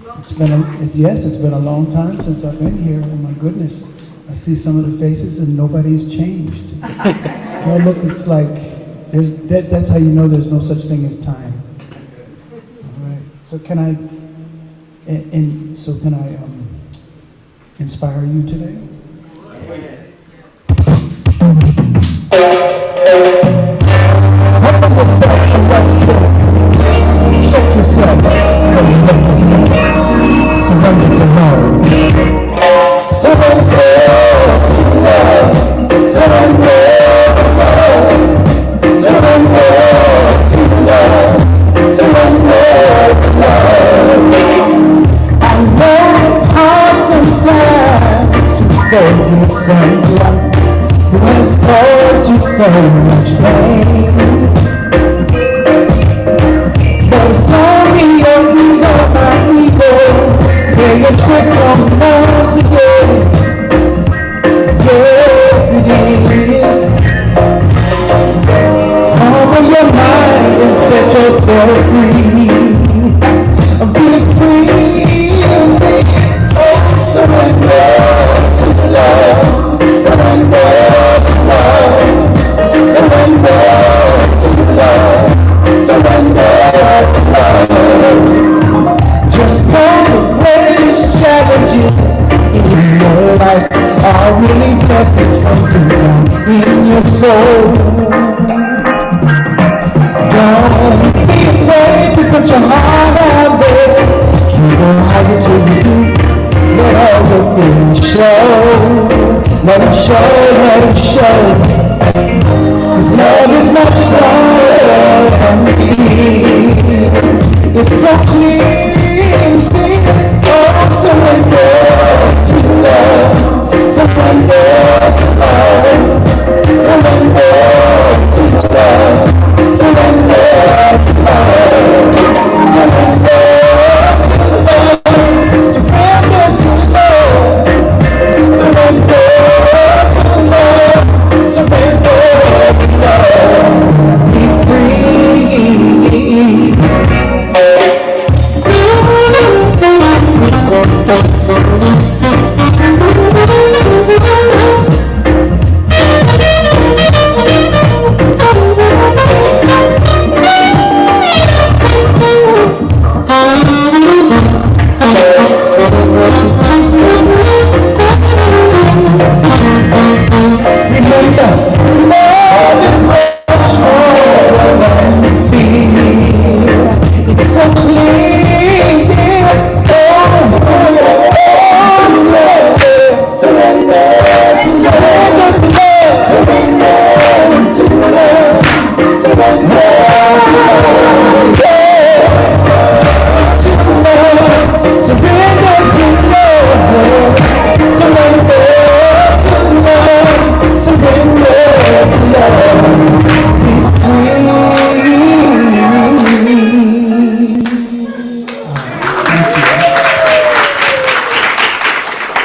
Yes, it's been a long time since I've been here. Oh my goodness. I see some of the faces and nobody's changed. Well, look, it's like, that's how you know there's no such thing as time. All right. So can I inspire you today? Humble yourself and love yourself. Shake yourself and love yourself. Surrender to love. Surrender to love. Surrender to love. Surrender to love. Surrender to love. I know it's hard sometimes to forgive someone who has caused you so much pain. But it's only your ego, my ego, play your tricks on us again. Yes, it is. Humble your mind and set yourself free. Be free. Oh, surrender to love. Surrender to love. Surrender to love. Surrender to love. Just know the greatest challenges in your life are really blessings from deep down in your soul. Don't be afraid to put your heart out there. You go higher till you do. Let all the feelings show. Let them show, let them show. 'Cause love is much stronger than fear. It's so clear. Oh, surrender to love. Surrender to love. Surrender to love. Surrender to love. Surrender to love. Surrender to love. Surrender to love. Surrender to love. Be free.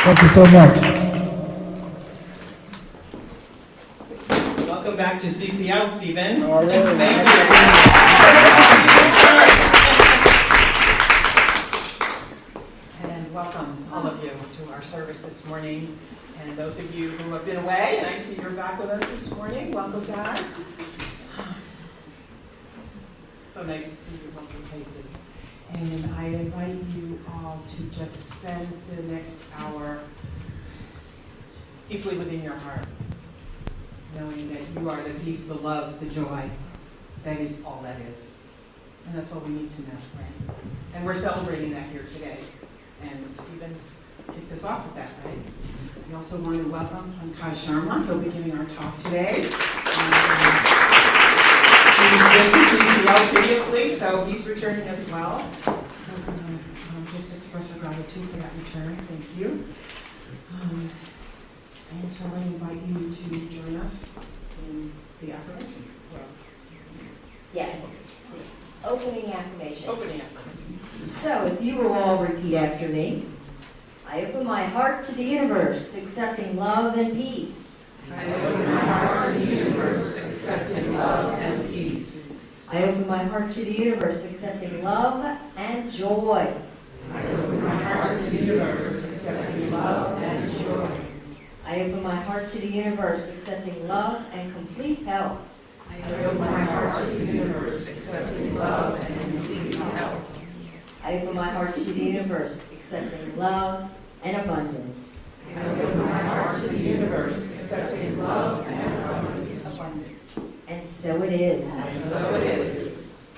Thank you so much. Welcome back to CCL, Stephen. All right. Thank you. And welcome, all of you, to our service this morning. And those of you who have been away, and I see you're back with us this morning, welcome back. So nice to see your lovely faces. And I invite you all to just spend the next hour deeply within your heart, knowing that you are the peace, the love, the joy. That is all that is. And that's all we need to know, right? And we're celebrating that here today. And Stephen kicked us off with that, right? We also want to welcome Pankaj Sharma. He'll be giving our talk today. He's been to CCL previously, so he's returning as well. So I'm going to just express our gratitude for that return. Thank you. And so I invite you to join us in the affirmation. Yes, the opening affirmations. Opening affirmation. So if you will all repeat after me. I open my heart to the universe, accepting love and peace. I open my heart to the universe, accepting love and peace. I open my heart to the universe, accepting love and joy. I open my heart to the universe, accepting love and joy. I open my heart to the universe, accepting love and complete health. I open my heart to the universe, accepting love and complete health. I open my heart to the universe, accepting love and abundance. I open my heart to the universe, accepting love and abundance. And so it is. And so it is.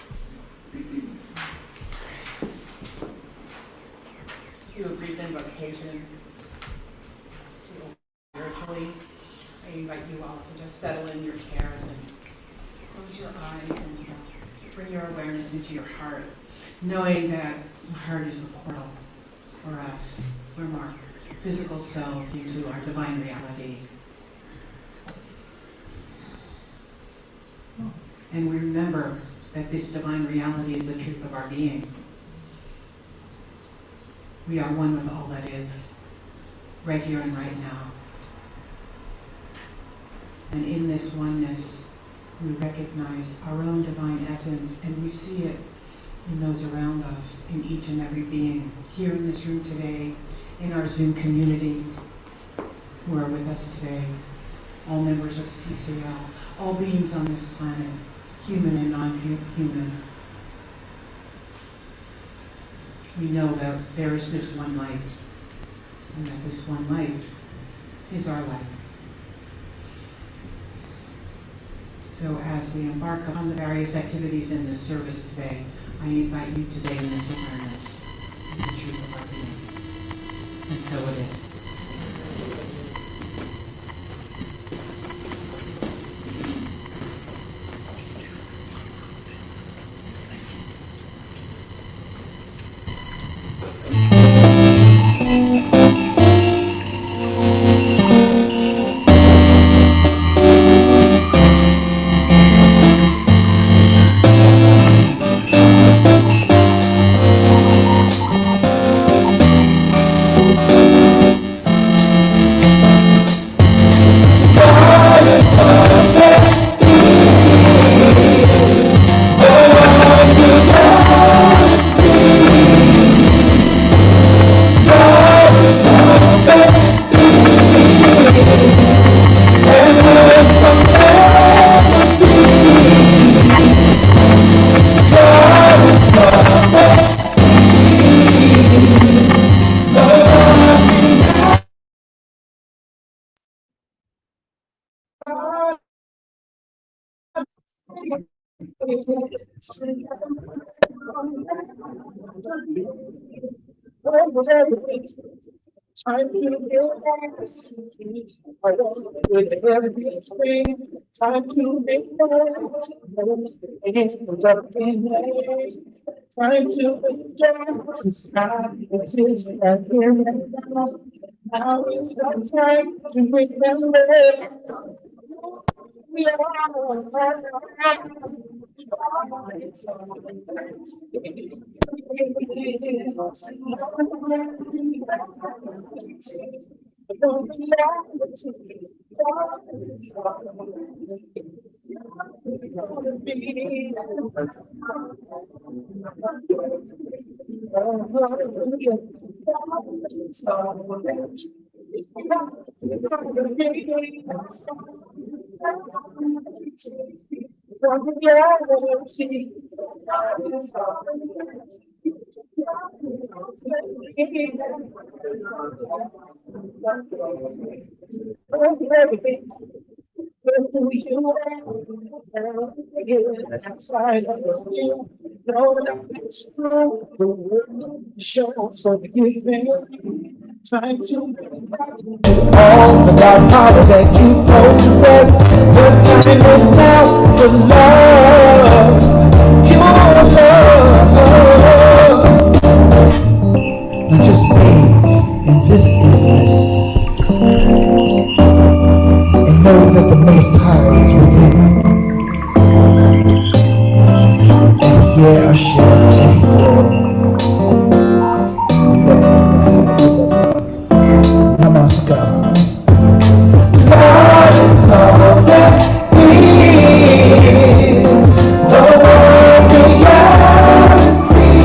Do a brief invocation spiritually. I invite you all to just settle in your chairs and close your eyes and bring your awareness into your heart, knowing that the heart is the portal for us from our physical selves into our divine reality. And we remember that this divine reality is the truth of our being. We are one with all that is, right here and right now. And in this oneness, we recognize our own divine essence, and we see it in those around us, in each and every being, here in this room today, in our Zoom community, who are with us today, all members of CCL, all beings on this planet, human and non-human. We know that there is this one life, and that this one life is our life. So as we embark on the various activities in this service today, I invite you to stay in this awareness and the truth of our being. And so it is. Time to build hands. With everything, time to make friends. Time to enjoy the sky. It is right here and now. Now is the time to remember. We outside of the field, know that it's true. The world shows forgiving. Time to all the dark power that you possess. The time is now for love, pure love. Now just bathe in this business and know that the Most High is within. And yeah, I shall take Namaskar. Love is all that is the world reality.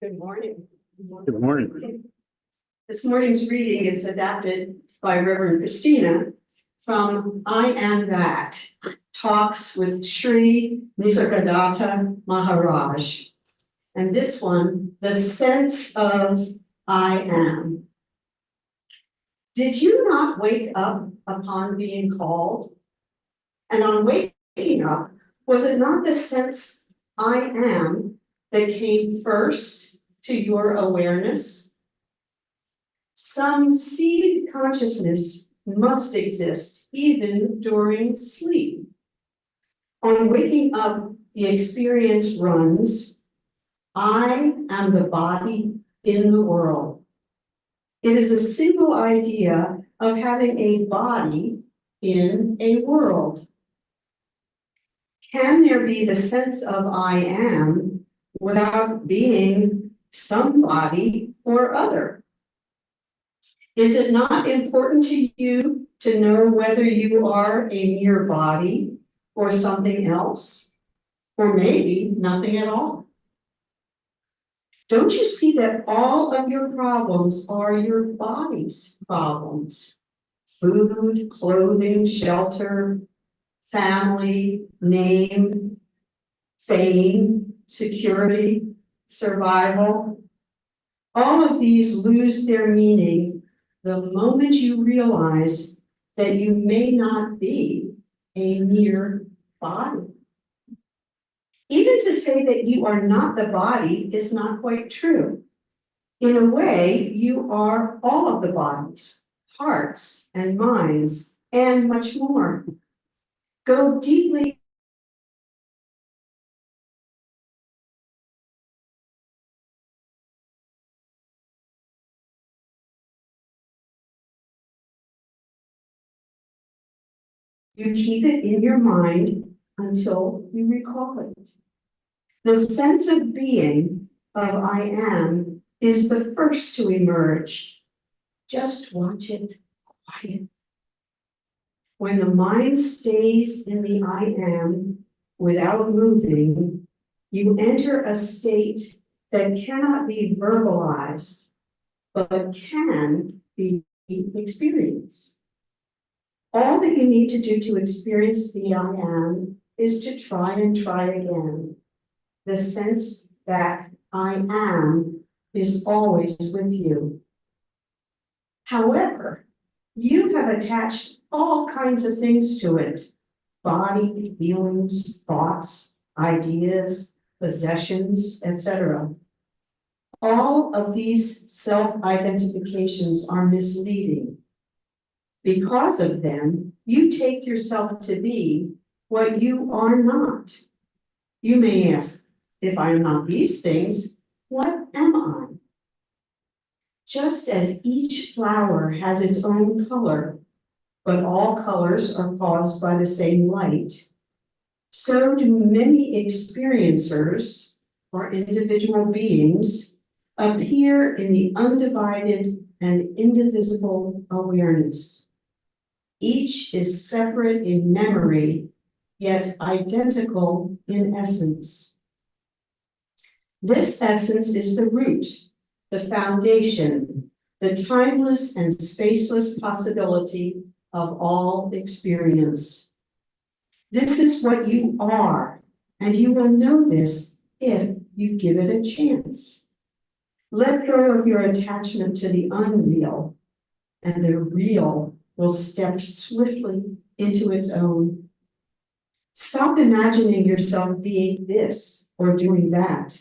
Good morning. Good morning. This morning's reading is adapted by Reverend Christina from I Am That, Talks with Sri Nisargadatta Maharaj. And this one, the sense of I am. Did you not wake up upon being called? And on waking up, was it not the sense I am that came first to your awareness? Some seed consciousness must exist even during sleep. On waking up, the experience runs, I am the body in the world. It is a single idea of having a body in a world. Can there be the sense of I am without being somebody or other? Is it not important to you to know whether you are a mere body or something else? Or maybe nothing at all? Don't you see that all of your problems are your body's problems? Food, clothing, shelter, family, name, fame, security, survival. All of these lose their meaning the moment you realize that you may not be a mere body. Even to say that you are not the body is not quite true. In a way, you are all of the bodies, hearts and minds, and much more. Go deeply. You keep it in your mind until you recall it. The sense of being of I am is the first to emerge. Just watch it quiet. When the mind stays in the I am without moving, you enter a state that cannot be verbalized, but can be experienced. All that you need to do to experience the I am is to try and try again. The sense that I am is always with you. However, you have attached all kinds of things to it: body, feelings, thoughts, ideas, possessions, etc. All of these self-identifications are misleading. Because of them, you take yourself to be what you are not. You may ask, if I am not these things, what am I? Just as each flower has its own color, but all colors are caused by the same light, so do many experiencers or individual beings appear in the undivided and indivisible awareness. Each is separate in memory, yet identical in essence. This essence is the root, the foundation, the timeless and spaceless possibility of all experience. This is what you are, and you will know this if you give it a chance. Let go of your attachment to the unreal, and the real will step swiftly into its own. Stop imagining yourself being this or doing that.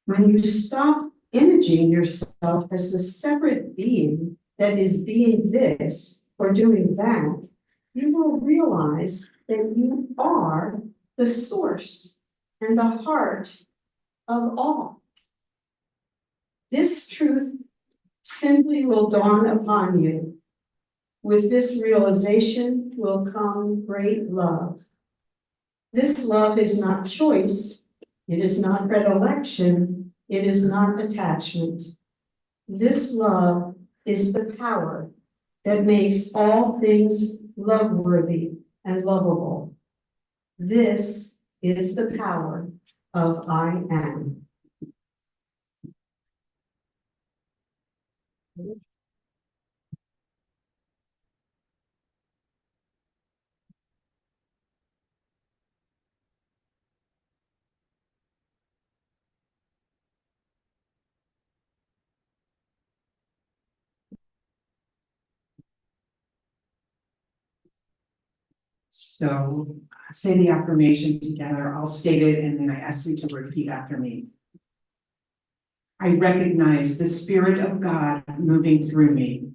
When you stop imaging yourself as the separate being that is being this or doing that, you will realize that you are the source and the heart of all. This truth simply will dawn upon you. With this realization will come great love. This love is not choice, it is not predilection, it is not attachment. This love is the power that makes all things love-worthy and lovable. This is the power of I am. So say the affirmation together. I'll state it and then I ask you to repeat after me. I recognize the Spirit of God moving through me.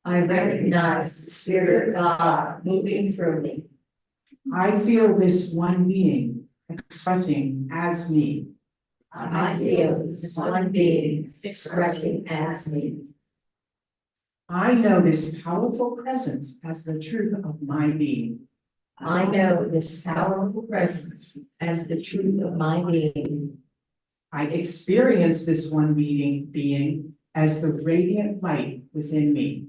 I recognize the Spirit of God moving through me. I feel this one being expressing as me. I feel this one being expressing as me. I know this powerful presence as the truth of my being. I know this powerful presence as the truth of my being. I experience this one being as the radiant light within me.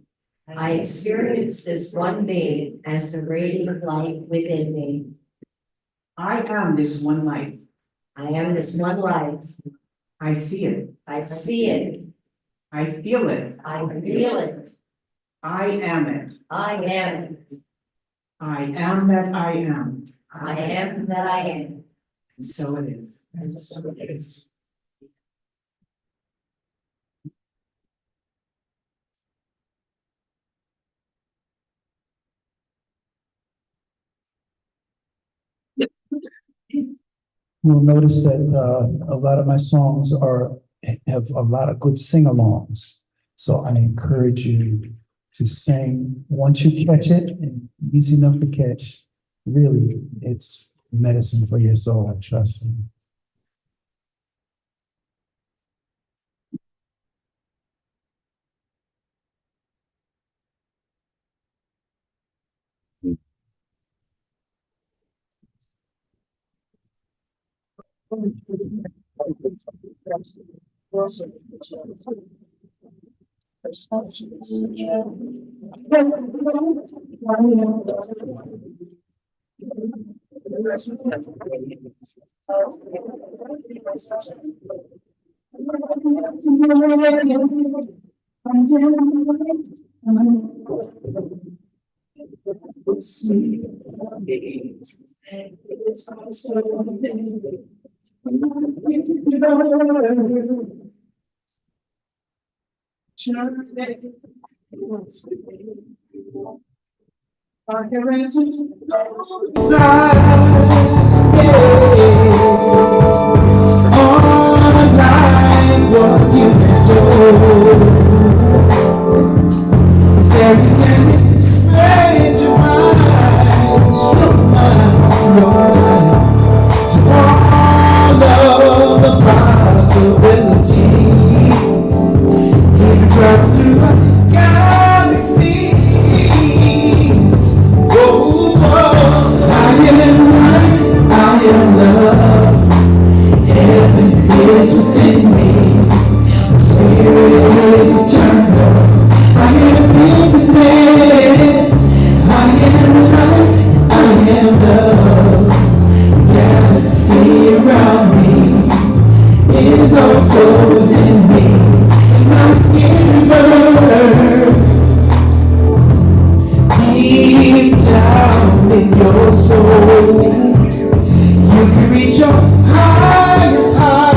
I experience this one being as the radiant light within me. I am this one life. I am this one life. I see it. I see it. I feel it. I feel it. I am it. I am it. I am that I am. I am that I am. And so it is. And so it is. You'll notice that a lot of my songs have a lot of good sing-alongs. So I encourage you to sing once you catch it, and easy enough to catch. Really, it's medicine for your soul, trust me. Online, what you can do. Instead, you can spend your mind to all of the possibilities. You can drive through the galaxies. Oh, I am light, I am love. Heaven is within me. Spirit is eternal. I am infinite. I am light. I am love. The galaxy around me is also within me. In my universe, deep down in your soul, you can reach your highest high.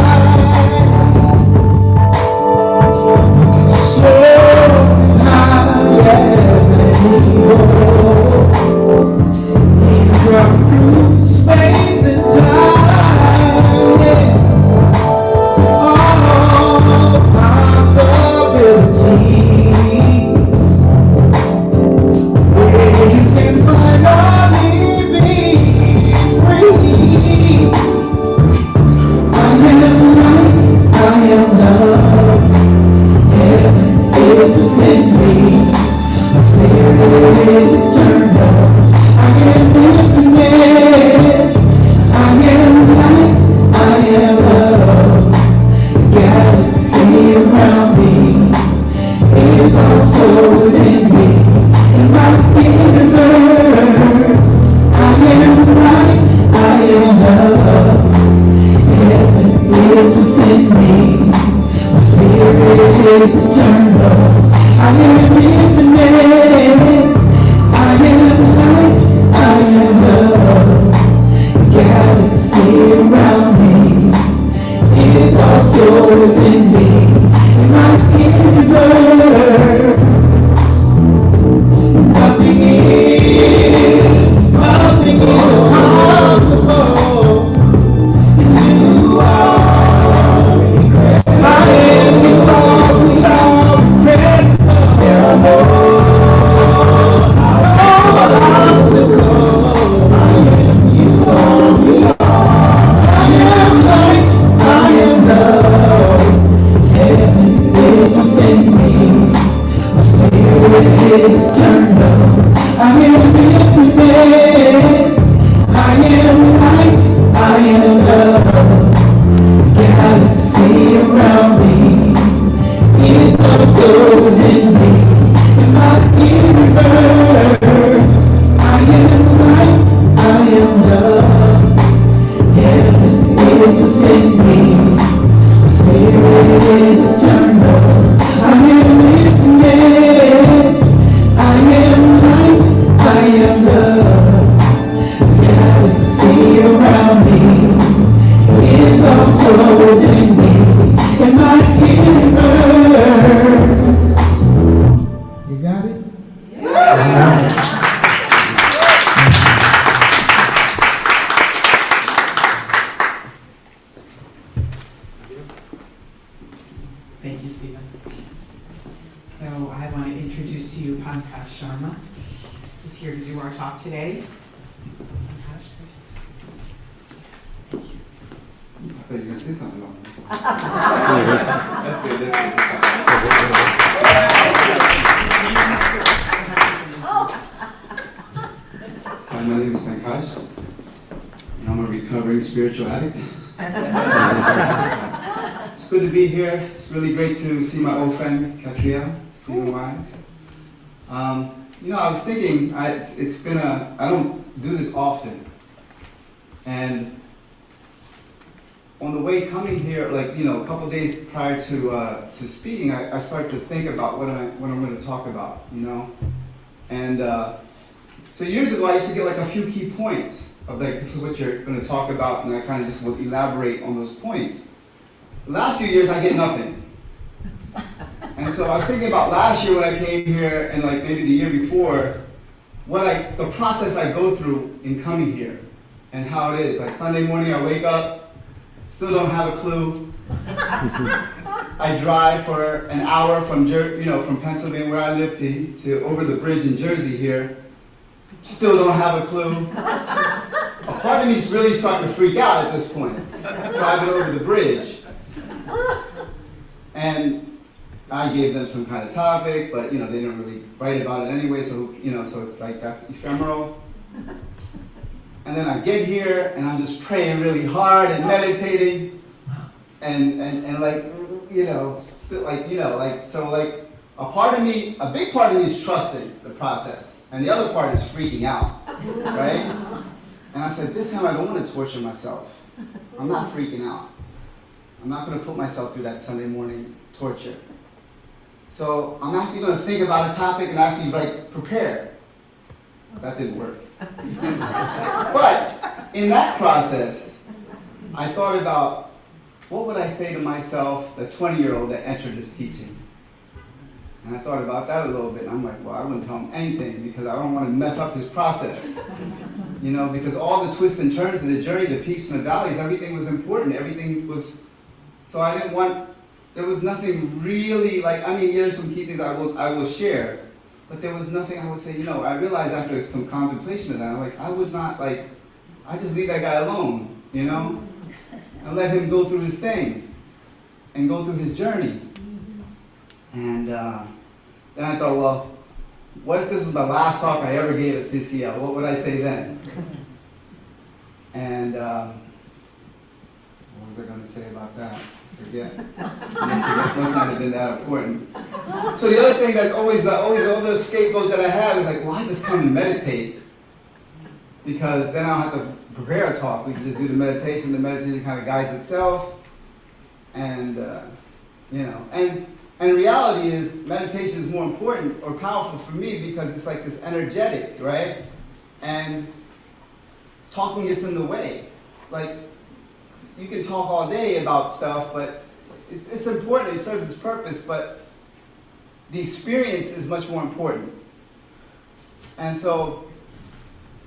talk today. I thought you were going to say something about this. That's good, Hi, my name is Pankaj, and I'm a recovering spiritual addict. It's good to be here. It's really great to see my old friend, Katria, Stephen Wise. I was thinking, it's been I don't do this often, and on the way coming here, a couple of days prior to speaking, I started to think about what I'm going to talk about, And so years ago, I used to get a few key points of this is what you're going to talk about, and I kind of just will elaborate on those points. The last few years, I get nothing. And so I was thinking about last year when I came here, and maybe the year before, the process I go through in coming here, and how it is. Sunday morning, I wake up, still don't have a clue. I drive for an hour from Pennsylvania where I live to over the bridge in Jersey here. Still don't have a clue. A part of me is really starting to freak out at this point, driving over the bridge. And I gave them some kind of topic, but they didn't really write about it anyway, so so it's that's ephemeral. And then I get here and I'm just praying really hard and meditating and still a part of me, a big part of me is trusting the process, and the other part is freaking out, right? And I said, this time I don't want to torture myself. I'm not freaking out. I'm not going to put myself through that Sunday morning torture. So I'm actually going to think about a topic and actually prepare. That didn't work. But in that process, I thought about what would I say to myself, the 20-year-old that entered this teaching. And I thought about that a little bit. And I'm like, well, I wouldn't tell him anything because I don't want to mess up his process. Because all the twists and turns of the journey, the peaks and the valleys, everything was important. Everything was, so I didn't want, there was nothing really there's some key things I will share, but there was nothing I would say, I realized after some contemplation of that, I would not, I just leave that guy alone, and let him go through his thing and go through his journey. And then I thought, well, what if this was the last talk I ever gave at CCL? What would I say then? And what was I going to say about that? Forget. Must not have been that important. So the other thing that always the other scapegoat that I have is well, I just come and meditate because then I don't have to prepare a talk. We can just do the meditation. The meditation kind of guides itself, and and reality is meditation is more important or powerful for me because it's this energetic, right? And talking gets in the way. You can talk all day about stuff, but it's important, it serves its purpose, but the experience is much more important. And so,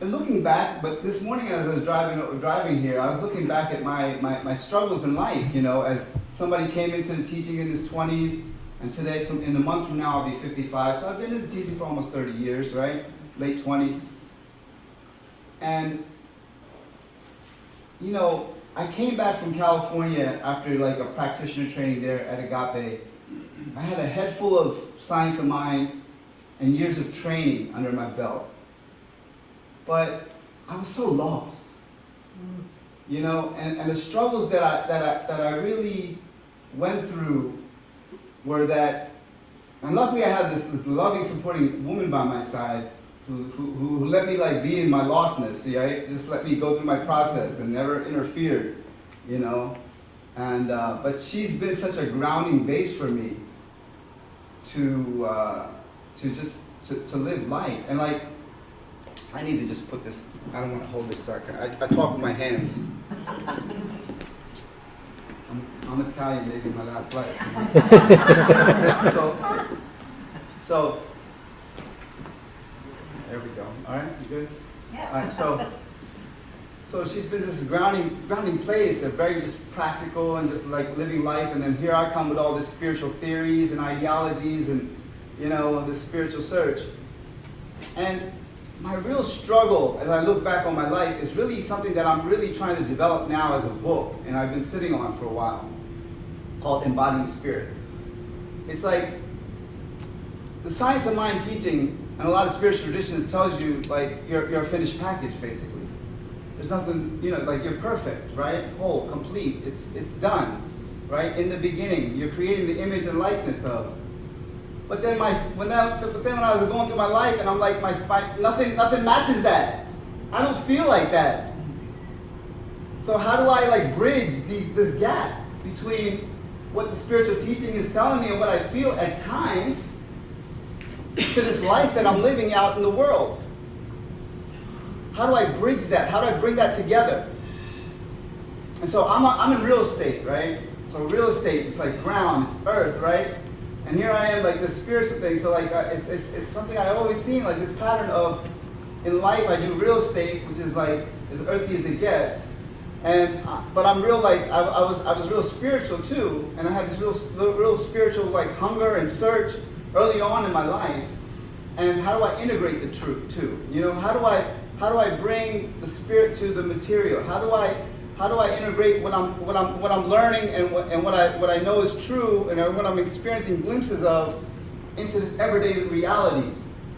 in looking back, but this morning as I was driving here, I was looking back at my struggles in life, as somebody came into the teaching in his 20s, and today, in a month from now, I'll be 55, so I've been in the teaching for almost 30 years, right? Late 20s. And, I came back from California after a practitioner training there at Agape. I had a head full of science of mind and years of training under my belt. But I was so lost, and the struggles that I really went through were that, and luckily I had this loving, supporting woman by my side who let me be in my lostness, right? Just let me go through my process and never interfered, And but she's been such a grounding base for me to live life. And I need to just put this. I don't want to hold this. I talk with my hands. I'm Italian, maybe my last life. So. There we go. All right, you good? Yeah. All right, so she's been this grounding place, a very just practical and just living life, and then here I come with all this spiritual theories and ideologies and this spiritual search. And my real struggle as I look back on my life is really something that I'm really trying to develop now as a book, and I've been sitting on for a while, called Embodying Spirit. It's like the science of mind teaching and a lot of spiritual traditions tells you like you're a finished package basically. There's nothing, like you're perfect, right? Whole, complete, it's done, right? In the beginning, you're creating the image and likeness of. But then when I was going through my life and I'm like, my spine, nothing matches that. I don't feel like that. So how do I like bridge this gap between what the spiritual teaching is telling me and what I feel at times to this life that I'm living out in the world? How do I bridge that? How do I bring that together? And so I'm in real estate, right? So real estate, it's like ground, it's earth, right? And here I am, like this spiritual thing. So like it's something I always seen, like this pattern of in life I do real estate, which is like as earthy as it gets. And but I'm real like I was real spiritual too, and I had this real spiritual like hunger and search early on in my life. And how do I integrate the truth too? How do I bring the spirit to the material? How do I integrate what I'm learning and what I know is true and what I'm experiencing glimpses of into this everyday reality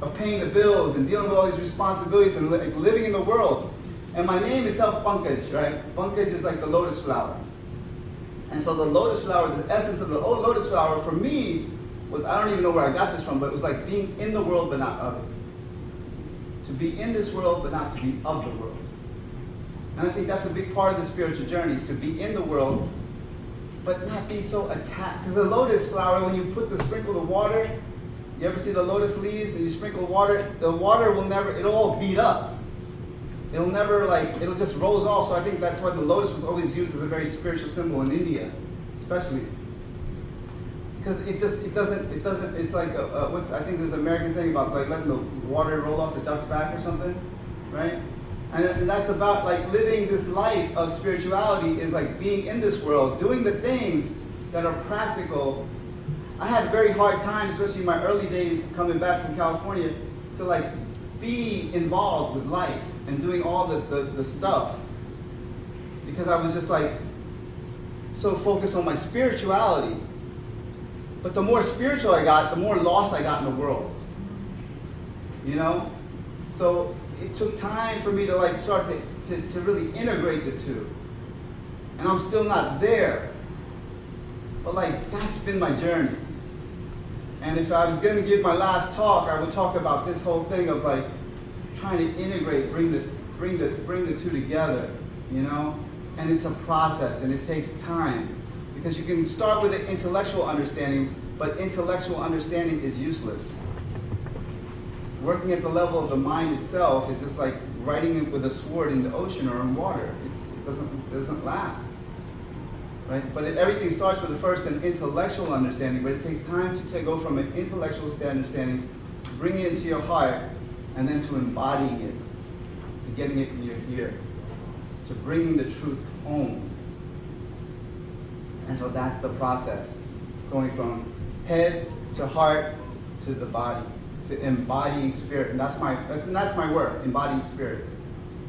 of paying the bills and dealing with all these responsibilities and living in the world? And my name itself, Pankaj, right? Pankaj is like the lotus flower. And so the lotus flower, the essence of the lotus flower for me was, I don't even know where I got this from, but it was like being in the world but not of it. To be in this world but not to be of the world. And I think that's a big part of the spiritual journey, is to be in the world but not be so attached. Because the lotus flower, when you put the sprinkle of water, you ever see the lotus leaves and you sprinkle water, the water will never, it'll all beat up. It'll never it'll just rolls off. So I think that's why the lotus was always used as a very spiritual symbol in India, especially. Because it doesn't, it's like, I think there's an American saying about like letting the water roll off the duck's back or something, right? And that's about like living this life of spirituality is like being in this world, doing the things that are practical. I had a very hard time, especially in my early days coming back from California, to like be involved with life and doing all the stuff. Because I was just like so focused on my spirituality. But the more spiritual I got, the more lost I got in the world. So it took time for me to like start to really integrate the two. And I'm still not there. But like that's been my journey. And if I was going to give my last talk, I would talk about this whole thing of like trying to integrate, bring the two together, And it's a process and it takes time. Because you can start with an intellectual understanding, but intellectual understanding is useless. Working at the level of the mind itself is just like writing it with a sword in the ocean or in water. It doesn't last. Right? But everything starts with first an intellectual understanding, but it takes time to go from an intellectual understanding, to bring it into your heart, and then to embodying it, to getting it in your ear, to bringing the truth home. And so that's the process, going from head to heart to the body, to embodying spirit. And that's my work, embodying spirit.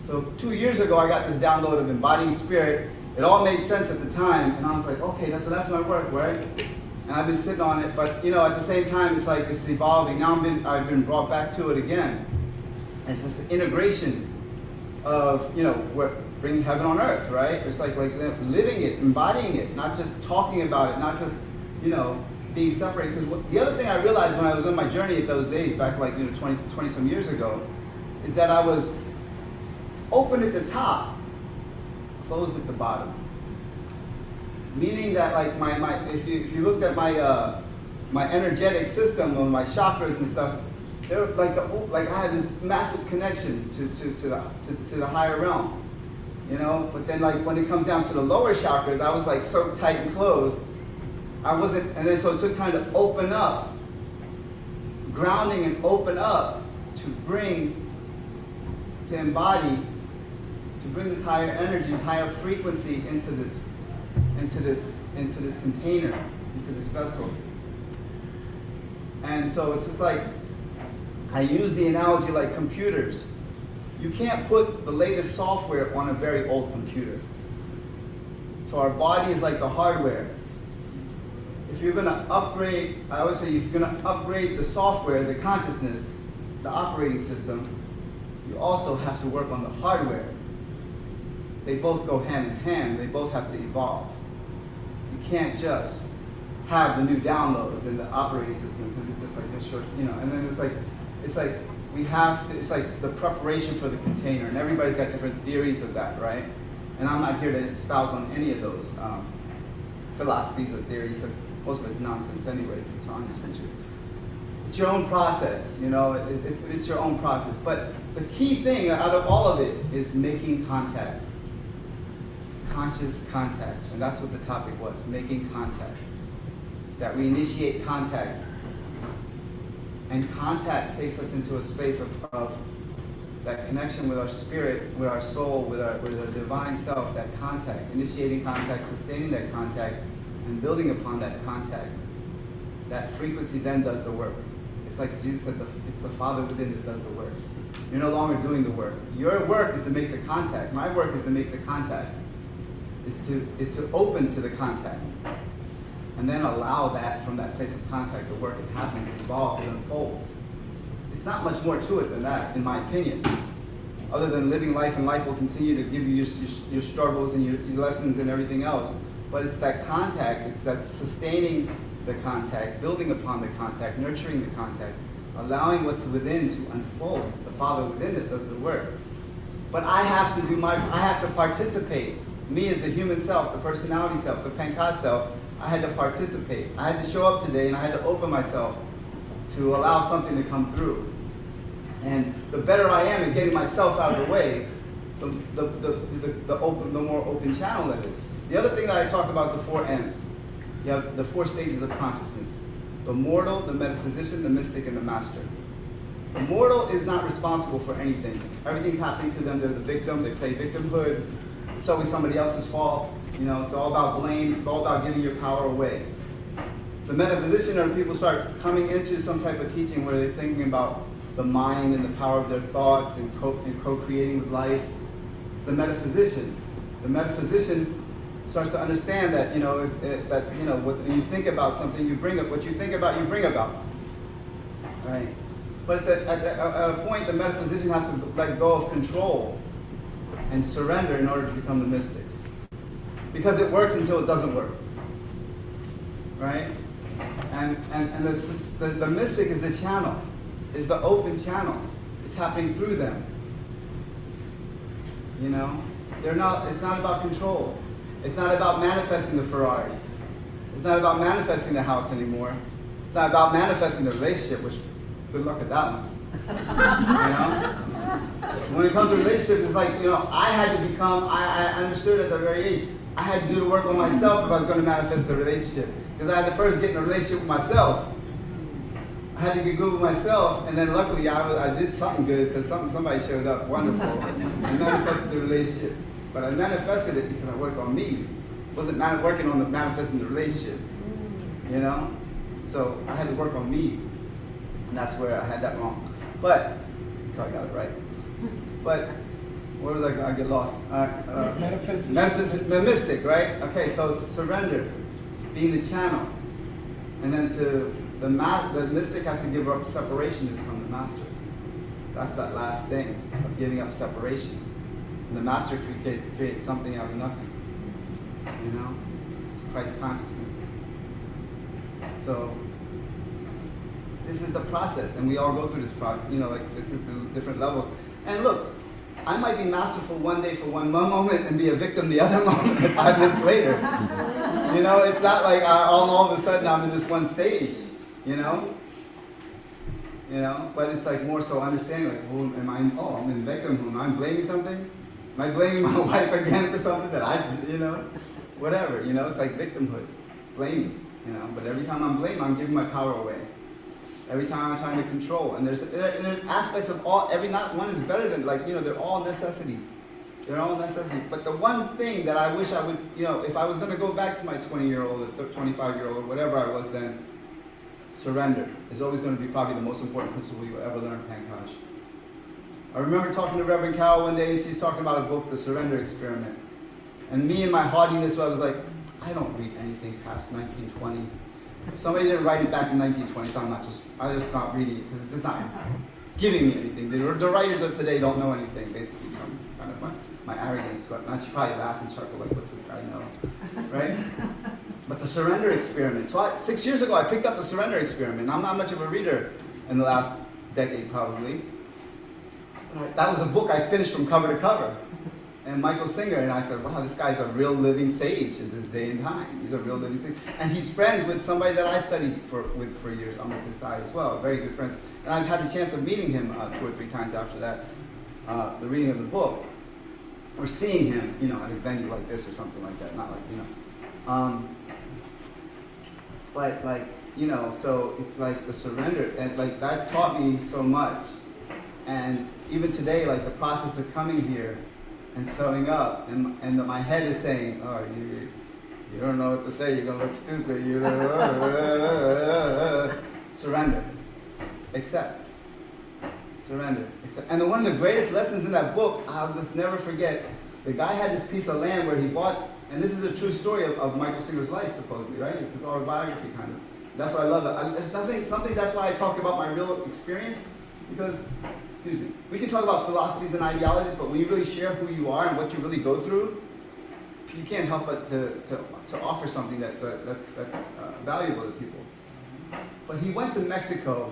So 2 years ago, I got this download of embodying spirit. It all made sense at the time, and I was like, okay, so that's my work, right? And I've been sitting on it, but at the same time, it's like it's evolving. Now I've been brought back to it again. And it's this integration of, we're bringing heaven on earth, right? It's like living it, embodying it, not just talking about it, not just, being separated. Because the other thing I realized when I was on my journey at those days, back 20 some years ago, is that I was open at the top, closed at the bottom. Meaning that if you looked at my energetic system or my chakras and stuff, they're like I had this massive connection to the higher realm. But then when it comes down to the lower chakras, I was like so tight and closed. And then so it took time to open up, grounding and open up to embody, to bring this higher energy, this higher frequency into this container, into this vessel. And so it's just like I use the analogy like computers. You can't put the latest software on a very old computer. So our body is like the hardware. If you're going to upgrade, I always say, if you're going to upgrade the software, the consciousness, the operating system, you also have to work on the hardware. They both go hand in hand. They both have to evolve. You can't just have the new downloads in the operating system because it's just like a short, and then it's like we have to, it's like the preparation for the container, and everybody's got different theories of that, right? And I'm not here to espouse on any of those philosophies or theories because most of it's nonsense anyway, to be honest with you. It's your own process, it's your own process. But the key thing out of all of it is making contact. Conscious contact. And that's what the topic was, making contact. That we initiate contact. And contact takes us into a space of that connection with our spirit, with our soul, with our divine self, that contact. Initiating contact, sustaining that contact, and building upon that contact. That frequency then does the work. It's like Jesus said, it's the Father within that does the work. You're no longer doing the work. Your work is to make the contact. My work is to make the contact. Is to open to the contact. And then allow that from that place of contact to work. It happens, it evolves, it unfolds. It's not much more to it than that, in my opinion. Other than living life, and life will continue to give you your struggles and your lessons and everything else. But it's that contact, it's that sustaining the contact, building upon the contact, nurturing the contact, allowing what's within to unfold. It's the Father within that does the work. But I have to participate. Me as the human self, the personality self, the Pankaj self, I had to participate. I had to show up today and I had to open myself to allow something to come through. And the better I am in getting myself out of the way, the more open channel it is. The other thing that I talk about is the 4 M's. You have the 4 stages of consciousness. The mortal, the metaphysician, the mystic, and the master. The mortal is not responsible for anything. Everything's happening to them. They're the victim. They play victimhood. It's always somebody else's fault. It's all about blame. It's all about giving your power away. The metaphysician are people start coming into some type of teaching where they're thinking about the mind and the power of their thoughts and co-creating with life. It's the metaphysician. The metaphysician starts to understand that when you think about something, you bring up what you think about. You bring about, right? But at a point, the metaphysician has to let go of control and surrender in order to become the mystic, because it works until it doesn't work, right? And the mystic is the channel, is the open channel. It's happening through them. They're not. It's not about control. It's not about manifesting the Ferrari. It's not about manifesting the house anymore. It's not about manifesting the relationship, which, good luck at that one. So when it comes to relationships, it's like, I had to become, I understood at a very age, I had to do the work on myself if I was going to manifest the relationship. Because I had to first get in a relationship with myself. I had to get good with myself, and then luckily I did something good because somebody showed up wonderful and manifested the relationship. But I manifested it because I worked on me. I wasn't working on manifesting the relationship, So I had to work on me, and that's where I had that wrong. But, so I got it right. But, where was I get lost? Metaphysics. The mystic, right? Okay, so surrender, being the channel. And then the mystic has to give up separation to become the master. That's that last thing of giving up separation. And the master creates something out of nothing. It's Christ consciousness. So this is the process, and we all go through this process. This is the different levels. And look, I might be masterful one day for one moment and be a victim the other moment 5 minutes later. It's not like all of a sudden I'm in this one stage. But it's like more so understanding, like, who am I? Oh, I'm in victimhood. Am I blaming something? Am I blaming my wife again for something that I, whatever, it's like victimhood, blaming, but every time I'm blaming, I'm giving my power away. Every time I'm trying to control, and there's aspects of not one is better than, they're all necessity. They're all necessity. But the one thing that I wish I would, if I was going to go back to my 20-year-old or 25-year-old or whatever I was then, surrender is always going to be probably the most important principle you will ever learn, Pankaj. I remember talking to Reverend Carol one day, she's talking about a book, The Surrender Experiment. And me and my haughtiness, I was like, I don't read anything past 1920. If somebody didn't write it back in 1920s, I'm just not reading it, because it's just not giving me anything. The writers of today don't know anything, basically. Kind of my arrogance, but now she probably laugh and chuckle like, what's this guy know, right? But The Surrender Experiment. So 6 years ago, I picked up The Surrender Experiment. I'm not much of a reader in the last decade, probably. But that was a book I finished from cover to cover. And Michael Singer and I said, wow, this guy's a real living sage in this day and time. He's a real living sage. And he's friends with somebody that I studied with for years, Amit Desai as well, very good friends. And I've had the chance of meeting him 2 or 3 times after that, the reading of the book. Or seeing him, you know, at a venue like this or something like that, not like, you know. But like, you know, so it's like the surrender, and like that taught me so much. And even today, like the process of coming here and showing up, and my head is saying, oh, you don't know what to say, you're gonna look stupid, you surrender, accept, surrender, accept. And one of the greatest lessons in that book, I'll just never forget, the guy had this piece of land where he bought, and this is a true story of Michael Singer's life, supposedly, right? It's his autobiography, kind of. That's why I love it. There's something, that's why I talk about my real experience, because, excuse me, we can talk about philosophies and ideologies, but when you really share who you are and what you really go through, you can't help but to offer something that's valuable to people. But he went to Mexico,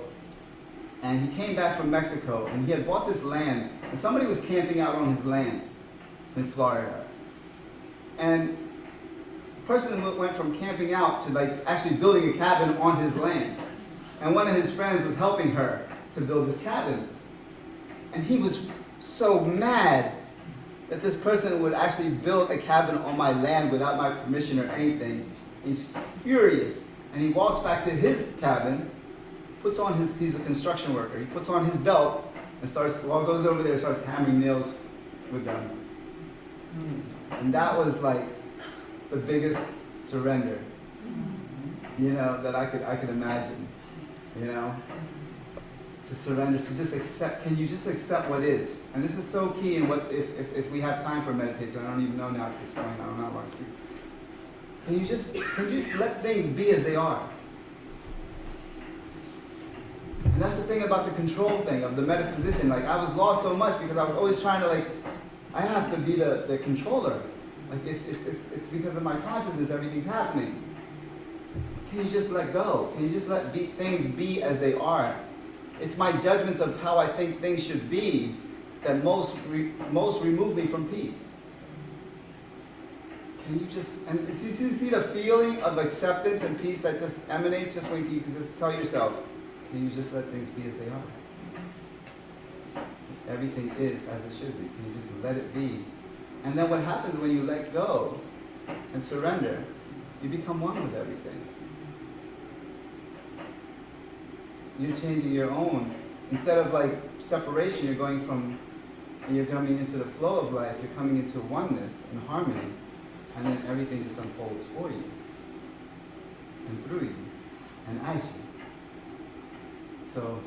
and he came back from Mexico, and he had bought this land, and somebody was camping out on his land in Florida. And the person went from camping out to like actually building a cabin on his land. And one of his friends was helping her to build this cabin. And he was so mad that this person would actually build a cabin on my land without my permission or anything. He's furious. And he walks back to his cabin, puts on he's a construction worker, he puts on his belt and goes over there and starts hammering nails with them. And that was like the biggest surrender, you know, that I could imagine, you know, to surrender, to just accept. Can you just accept what is? And this is so key in what, if we have time for meditation, I don't even know now at this point, I don't know about you. Can you just let things be as they are? And that's the thing about the control thing, of the metaphysician. Like, I was lost so much because I was always trying to, like, I have to be the controller. Like, it's because of my consciousness everything's happening. Can you just let go? Can you just let things be as they are? It's my judgments of how I think things should be that most remove me from peace. Can you just, and you see the feeling of acceptance and peace that just emanates just when you can just tell yourself, can you just let things be as they are? Everything is as it should be. Can you just let it be? And then what happens when you let go and surrender, you become one with everything. You're changing your own. Instead of like separation, you're going from, and you're coming into the flow of life, you're coming into oneness and harmony, and then everything just unfolds for you, and through you, and as you. So,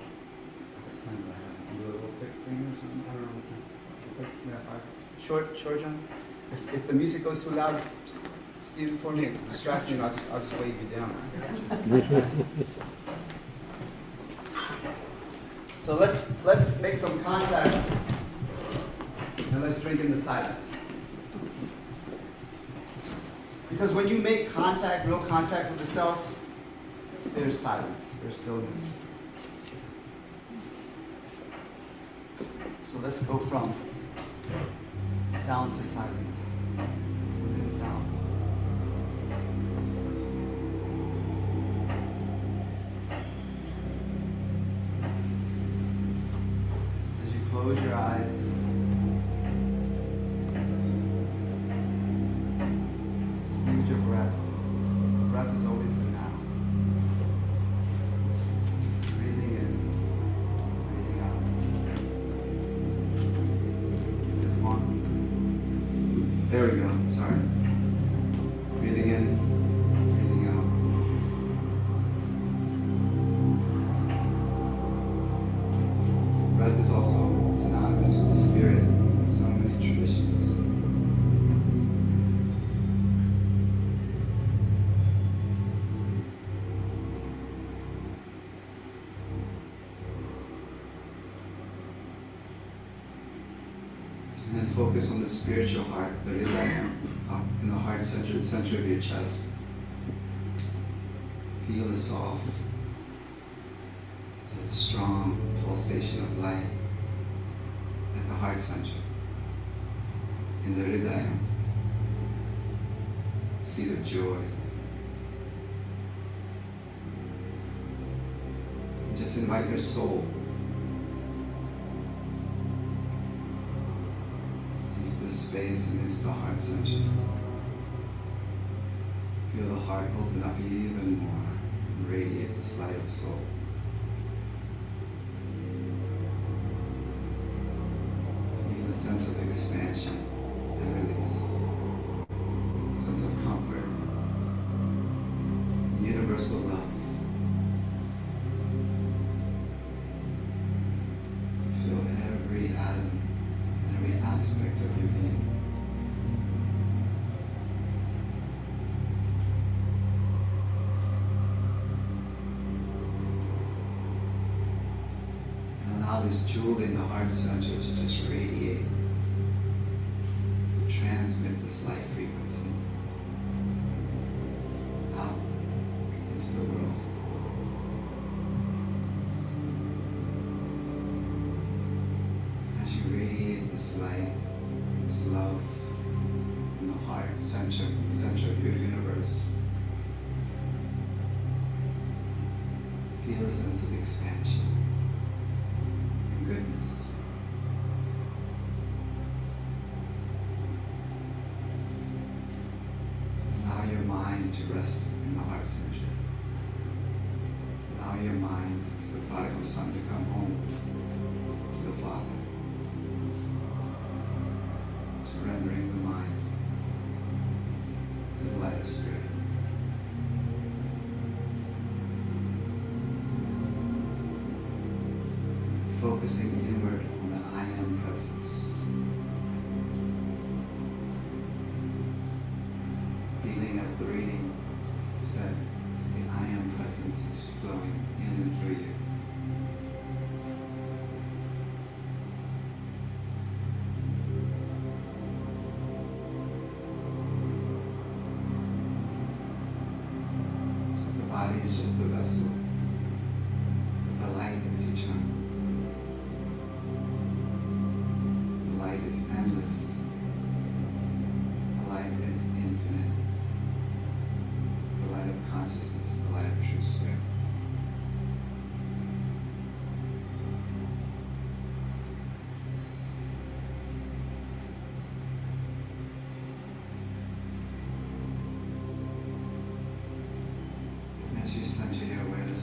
that's kind of what happened. Do a little quick thing or something? I don't know. Short, John? If the music goes too loud, Stephen, for me, it distracts me, and I'll just wave you down. So let's make some contact, and let's drink in the silence. Because when you make contact, real contact with the self, there's silence, there's stillness. So let's go from sound to silence within sound. So as you close your eyes, just be with your breath. Breath is always the now. Breathing in, breathing out. Is this on? There we go, sorry. Breathing in, breathing out. focus on the spiritual heart, the Hridaya, in the heart center, the center of your chest. Feel the soft, and strong pulsation of light at the heart center, in the Hridaya, seat of joy. And just invite your soul into the space and into the heart center. Feel the heart open up even more and radiate this light of soul. Feel a sense of expansion and release, a sense of comfort, universal love. To feel every atom and every aspect of your being. Allow this jewel in the heart center to just radiate, to transmit this light frequency out into the world. As you radiate this light, this love in the heart center, the center of your universe, feel a sense of expansion. Goodness. Allow your mind to rest in the heart center. Allow your mind, as the prodigal son, to come home to the Father. Surrendering the mind to the light of Spirit. Focusing inward on the I Am presence. Feeling, as the reading said, the I Am presence is flowing in and through you. So the body is just the vessel, but the light is eternal. The light is endless. The light is infinite. It's the light of consciousness, the light of true spirit. And as you center your awareness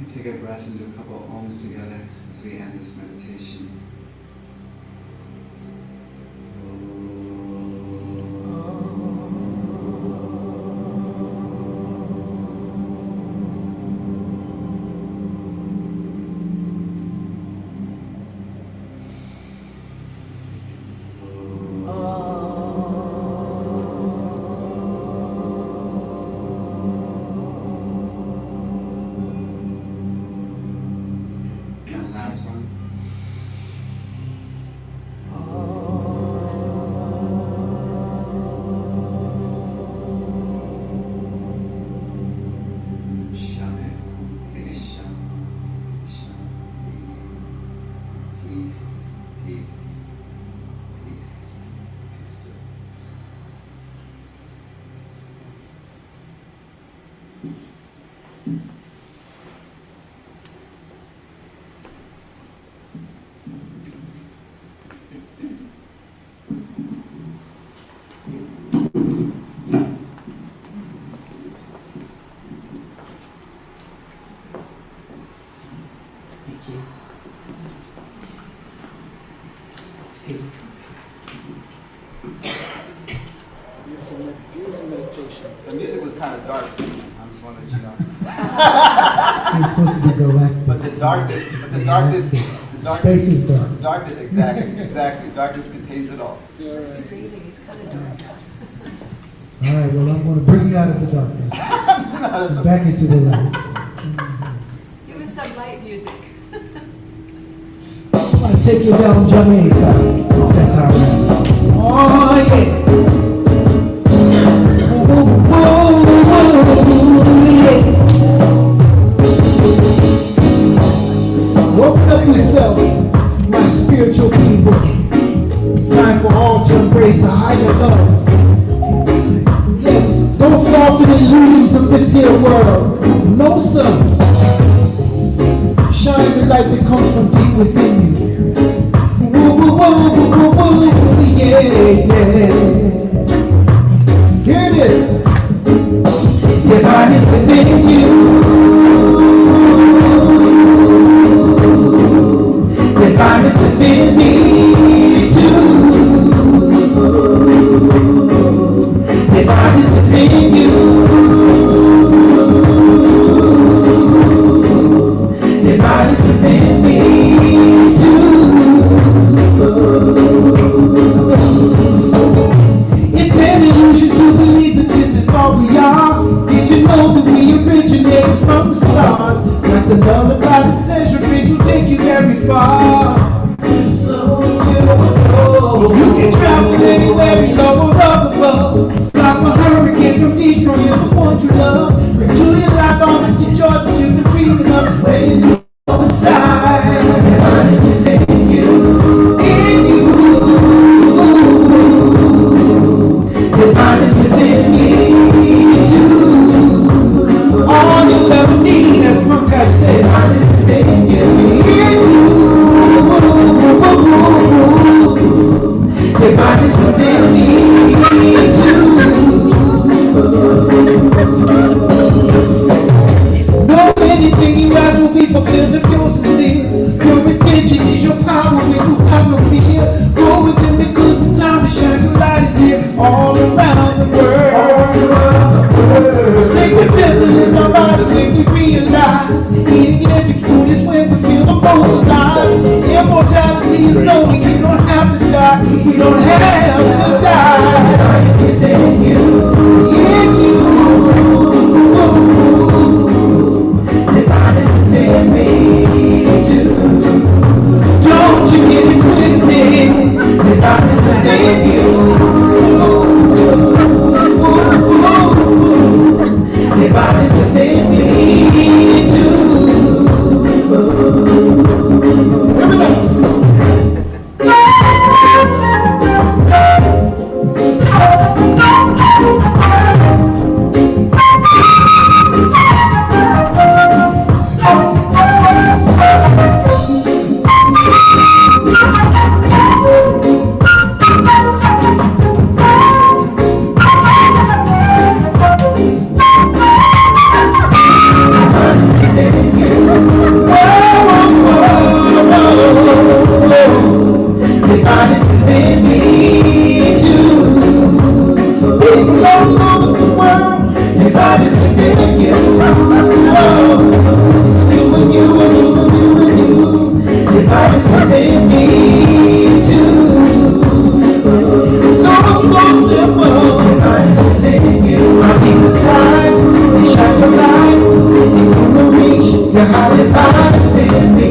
We take a breath and do a couple of ohms together as we end this meditation. And last one. Shanti, Shanti, Shanti. Peace, peace, peace, peace. Thank you. Steve. Beautiful meditation. The music was kind of dark, Steve. I just wanted you to know. It's supposed to be galactic. But the darkness, Space is dark. darkness, exactly. Darkness contains it all. All right, well, I'm going to bring you out of the darkness. And back into the light. Give us some light music. I'm going to take you down Jamaica, if that's all right. Oh, yeah. Open up yourself, my spiritual people. It's time for all to embrace a higher love. Yes, don't fall for the illusions of this here world. No, sir. Shine the light that comes from deep within you. Woo, woo, woo, woo, woo, woo, yeah, yeah. Hear this. Divine is within you. Divine is within me too. Divine is within you. Divine is within me too. It's an illusion to believe that this is all we are. Did you know that we originated from the stars? Like the lullaby that says your dreams will take you very far. So you can travel anywhere you love or up above. Stop a hurricane from destroying the one you love. Bring to your life all of the joy that you've been dreaming of. When you go inside, divine is within you. In you. Divine is within me too. All you'll ever need, as Pankaj said, divine is within you. In you. Divine is within me too. Know anything you ask will be fulfilled if you're sincere. Your intention is your power when you have no fear. Go within because the time to shine your light is here all around the world. Sacred temple is our body when we realize eating living food is when we feel the most alive. Immortality is knowing you don't have to die. You don't have to die. Divine is within you. In you. Divine is within me too. Don't you get it twisted. Divine is within you. Divine is within me too. Come on. your heart is higher than me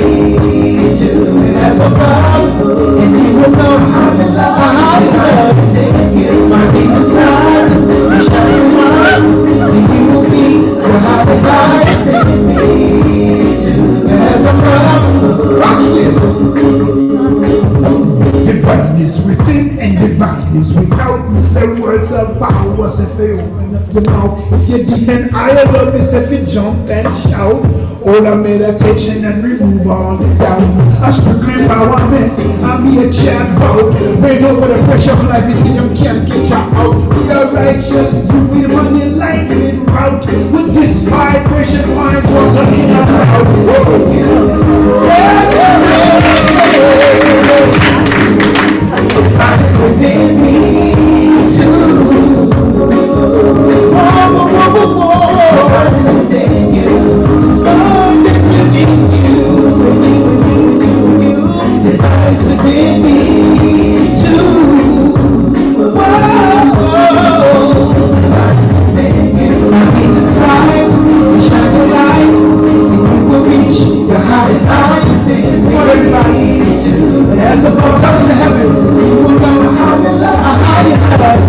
too. And as above, and you will know how to love than you. My peace inside, you shall be one, and you will be, your heart is higher than me too. And as above, watch this. Divine is within and divine is without. Me say words of power, say if you open up your mouth. If you defend higher love, me say if you jump and shout. All a meditation and remove all the doubt. A strictly empowerment, and be a chatbot. Rain over the pressure of life, me say you can't get you out. We are righteous, you will run in line with route. With this vibration, find water in a crowd. God is within me too. God is within you. God is within you. God is within me too. God is within you. Find peace inside. You shine your light, and you will reach your highest height. Come on, everybody. As above, touch the heavens. You will know how to love, how you love.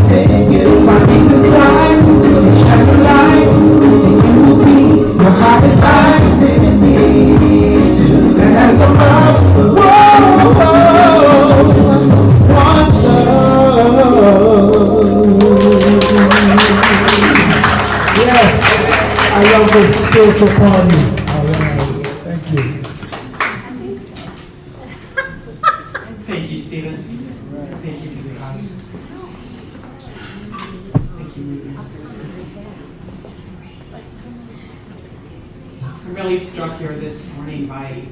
Find peace inside, and shine your light, and you will be your highest height. And as above, whoa, one love. Yes, I love this spiritual party. All right, thank you. Thank you, Stephen. Thank you, God. Thank you, Ruben. I'm really struck here this morning by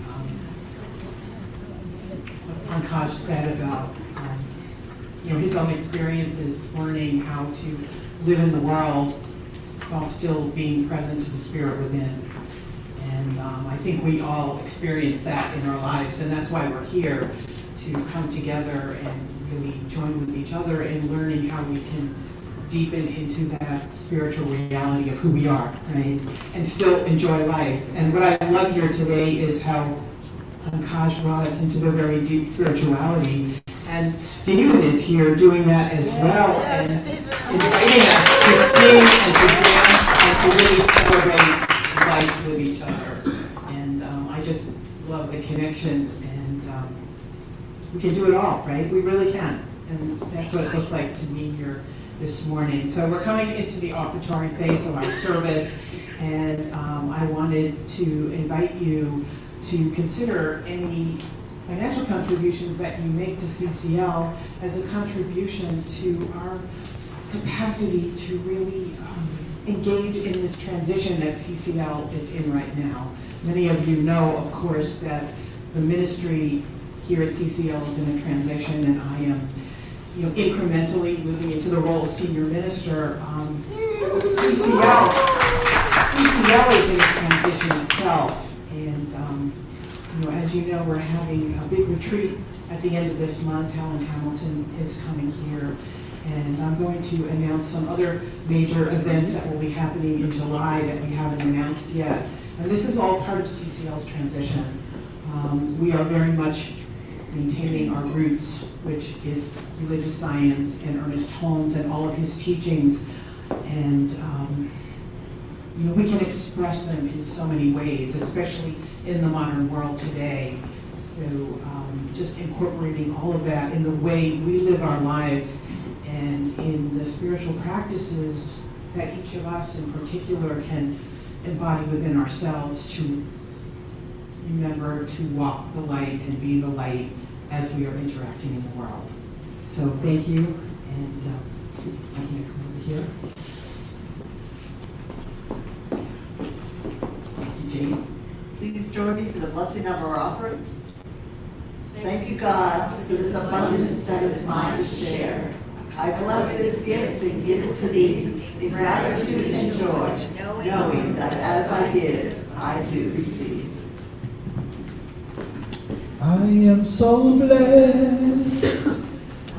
what Pankaj said about his own experiences learning how to live in the world while still being present to the spirit within. And I think we all experience that in our lives, and that's why we're here, to come together and really join with each other in learning how we can deepen into that spiritual reality of who we are, right? And still enjoy life. And what I love here today is how Pankaj brought us into the very deep spirituality. And Stephen is here doing that as well, and inviting us to sing and to dance and to really celebrate life with each other. And I just love the connection, and we can do it all, right? We really can. And that's what it looks like to me here this morning. So we're coming into the offertory phase of our service, and I wanted to invite you to consider any financial contributions that you make to CCL as a contribution to our capacity to really engage in this transition that CCL is in right now. Many of you know, of course, that the ministry here at CCL is in a transition, and I am incrementally moving into the role of senior minister. CCL is in a transition itself, and as you know, we're having a big retreat at the end of this month. Helen Hamilton is coming here, and I'm going to announce some other major events that will be happening in July that we haven't announced yet. And this is all part of CCL's transition. We are very much maintaining our roots, which is religious science and Ernest Holmes and all of his teachings. And we can express them in so many ways, especially in the modern world today. So just incorporating all of that in the way we live our lives and in the spiritual practices that each of us in particular can embody within ourselves to remember to walk the light and be the light as we are interacting in the world. So thank you, and I'm going to come over here. Thank you, Jane. Please join me for the blessing of our offering. Thank you, God, for this abundance that is mine to share. I bless this gift and give it to thee in gratitude and joy, knowing that as I give, I do receive. I am so blessed.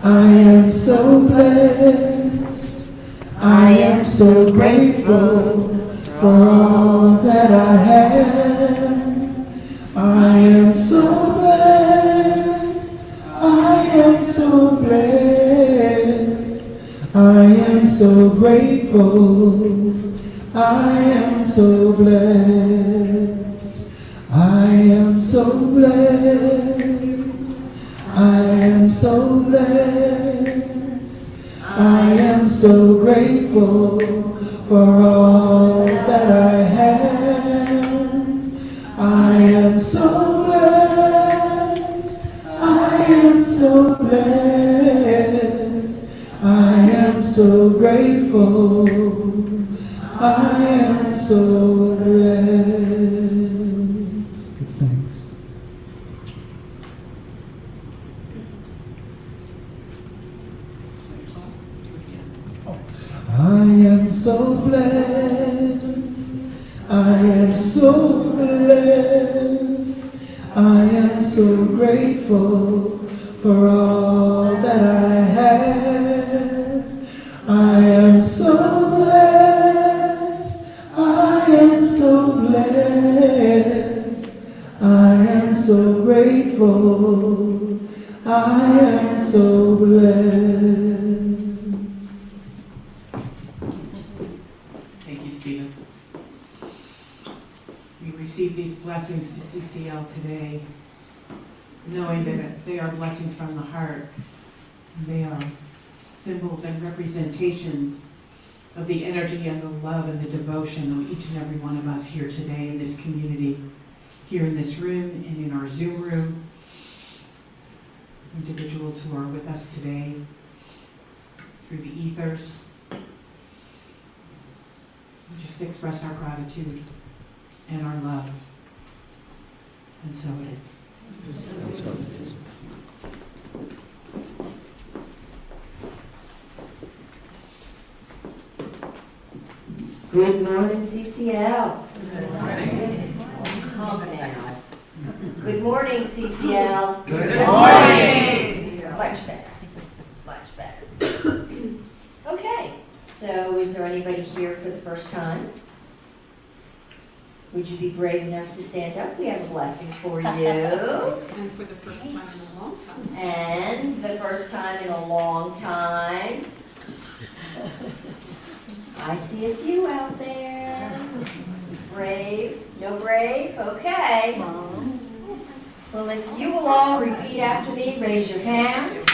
I am so blessed. I am so grateful for all that I have. I am so blessed. I am so blessed. I am so grateful. I am so blessed. I am so blessed. I am so blessed. I am so grateful for all that I have. I am so blessed. I am so blessed. I am so grateful. I am so blessed. Good, thanks. I am so blessed. I am so blessed. I am so grateful for all that I have. I am so blessed. I am so blessed. I am so grateful. I am so blessed. Thank you, Stephen. We receive these blessings to CCL today, knowing that they are blessings from the heart. They are symbols and representations of the energy and the love and the devotion of each and every one of us here today in this community, here in this room and in our Zoom room. Individuals who are with us today through the ethers. We just express our gratitude and our love. And so it is. Good morning, CCL. Good morning. Calm down. Good morning, CCL. Good morning. Much better. Much better. Okay, so is there anybody here for the first time? Would you be brave enough to stand up? We have a blessing for you. And for the first time in a long time. And the first time in a long time. I see a few out there. Brave? No brave? Okay. Well, if you will all repeat after me, raise your hands.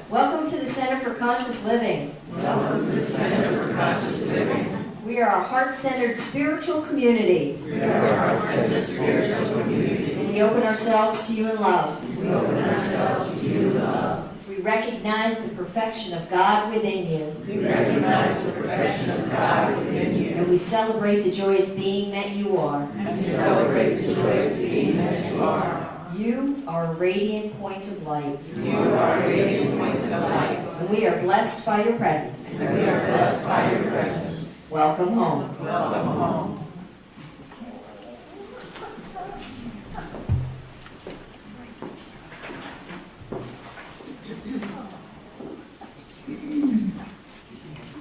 Welcome to the Center for Conscious Living. Welcome to the Center for Conscious Living. We are a heart-centered spiritual community. We are a heart-centered spiritual community. And we open ourselves to you in love. We open ourselves to you in love. We recognize the perfection of God within you. We recognize the perfection of God within you. And we celebrate the joyous being that you are. And we celebrate the joyous being that you are. You are a radiant point of light. You are a radiant point of light. And we are blessed by your presence. And we are blessed by your presence. Welcome home. Welcome home. A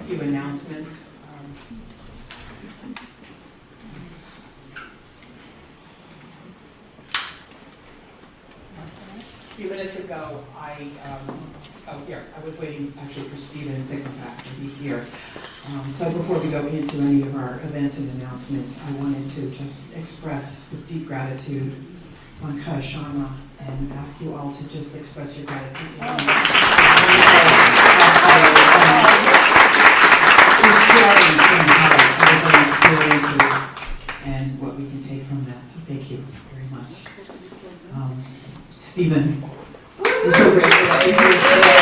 few announcements. A few minutes ago, I was waiting actually for Stephen to come back, and he's here. So before we go into any of our events and announcements, I wanted to just express with deep gratitude Pankaj Sharma and ask you all to just express your gratitude to him. He's sharing from his own experiences and what we can take from that. So thank you very much. Stephen, we're so grateful that you're here today.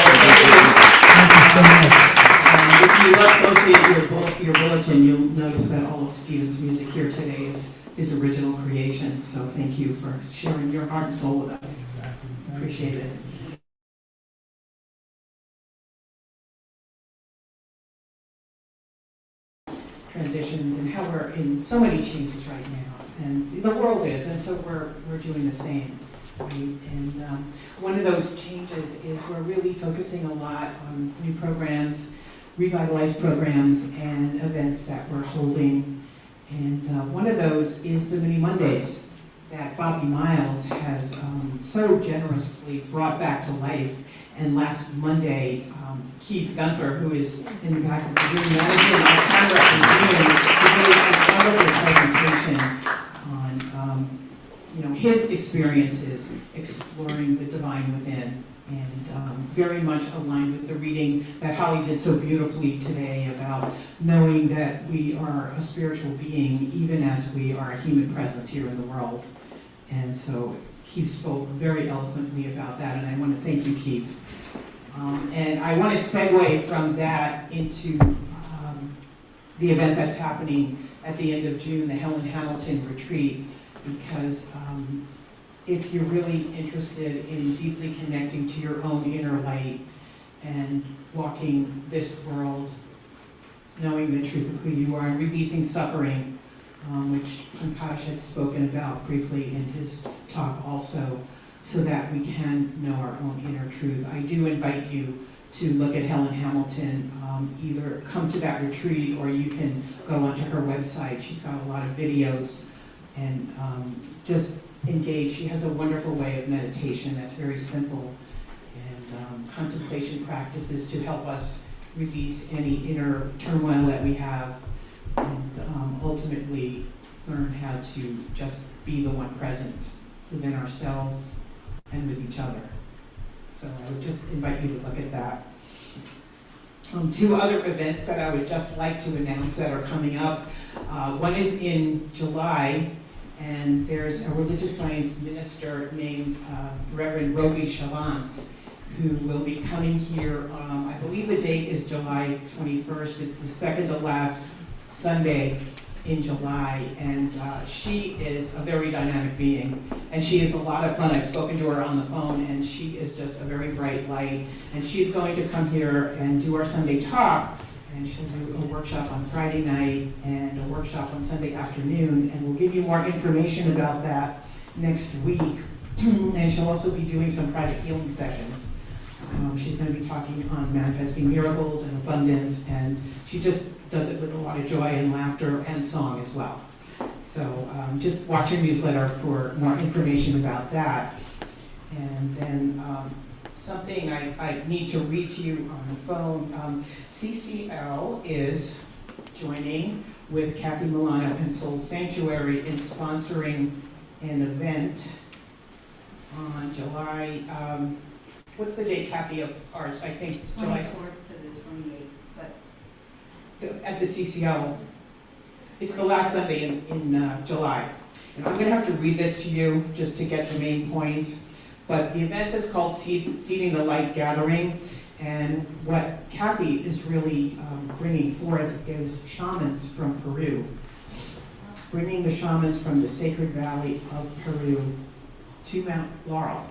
If you look closely at your bulletin, you'll notice that all of Stephen's music here today is his original creations. So thank you for sharing your heart and soul with us. Appreciate it. Transitions and how we're in so many changes right now, and the world is, and so we're doing the same. Right? And one of those changes is we're really focusing a lot on new programs, revitalized programs and events that we're holding. And one of those is the Mini Mondays that Bobby Miles has so generously brought back to life. And last Monday, Keith Gunther, who is in the back of the room, managing our camera and he gave a wonderful presentation on his experiences exploring the divine within, and very much aligned with the reading that Holly did so beautifully today about knowing that we are a spiritual being even as we are a human presence here in the world. And so Keith spoke very eloquently about that, and I want to thank you, Keith. And I want to segue from that into the event that's happening at the end of June, the Helen Hamilton Retreat, because if you're really interested in deeply connecting to your own inner light and walking this world, knowing the truth of who you are and releasing suffering, which Pankaj had spoken about briefly in his talk also, so that we can know our own inner truth. I do invite you to look at Helen Hamilton, either come to that retreat or you can go onto her website. She's got a lot of videos and just engage. She has a wonderful way of meditation that's very simple, and contemplation practices to help us release any inner turmoil that we have, and ultimately learn how to just be the one presence within ourselves and with each other. So I would just invite you to look at that. Two other events that I would just like to announce that are coming up. One is in July, and there's a religious science minister named Reverend Roby Chavance, who will be coming here. I believe the date is July 21st. It's the second to last Sunday in July, and she is a very dynamic being, and she is a lot of fun. I've spoken to her on the phone, and she is just a very bright light, and she's going to come here and do our Sunday talk, and she'll do a workshop on Friday night and a workshop on Sunday afternoon, and we'll give you more information about that next week. And she'll also be doing some private healing sessions. She's going to be talking on manifesting miracles and abundance, and she just does it with a lot of joy and laughter and song as well. So just watch your newsletter for more information about that. And then something I need to read to you on the phone. CCL is joining with Kathy Milano and Soul Sanctuary in sponsoring an event on July, what's the date, Kathy, of ours? I think July 24th to the 28th, but at the CCL. It's the last Sunday in July. And I'm going to have to read this to you just to get the main points. But the event is called Seeding the Light Gathering. And what Kathy is really bringing forth is shamans from Peru. Bringing the shamans from the Sacred Valley of Peru to Mount Laurel.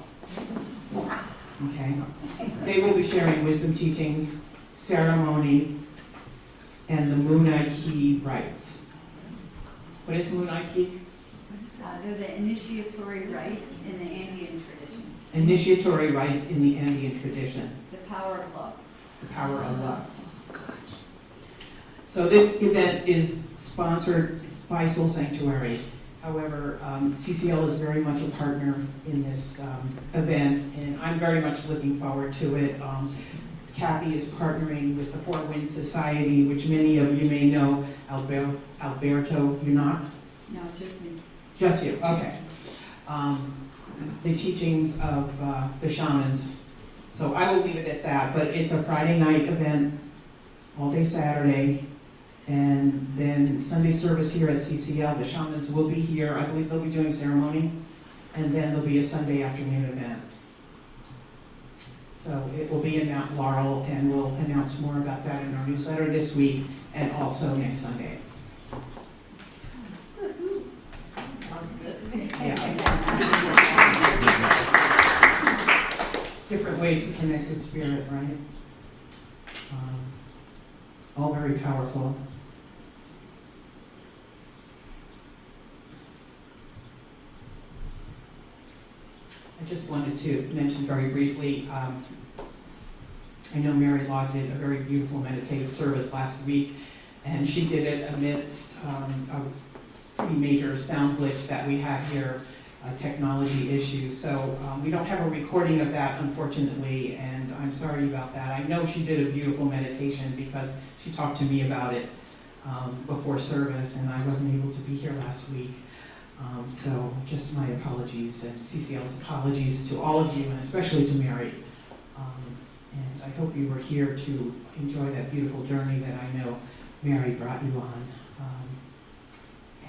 Okay? They will be sharing wisdom teachings, ceremony, and the Munaiki rites. What is Munaiki? they're the initiatory rites in the Andean tradition. Initiatory rites in the Andean tradition. The power of love. The power of love. So this event is sponsored by Soul Sanctuary. However, CCL is very much a partner in this event, and I'm very much looking forward to it. Kathy is partnering with the Four Winds Society, which many of you may know. Alberto, you're not? No, it's just me. Just you, okay. The teachings of the shamans. So I will leave it at that, but it's a Friday night event, all day Saturday, and then Sunday service here at CCL. The shamans will be here. I believe they'll be doing ceremony, and then there'll be a Sunday afternoon event. So it will be in Mount Laurel, and we'll announce more about that in our newsletter this week and also next Sunday. Yeah. Different ways to connect with spirit, right? All very powerful. I just wanted to mention very briefly, I know Mary Law did a very beautiful meditative service last week, and she did it amidst a pretty major sound glitch that we had here, a technology issue. So we don't have a recording of that, unfortunately, and I'm sorry about that. I know she did a beautiful meditation because she talked to me about it before service, and I wasn't able to be here last week. So just my apologies, and CCL's apologies to all of you, and especially to Mary. And I hope you were here to enjoy that beautiful journey that I know Mary brought you on.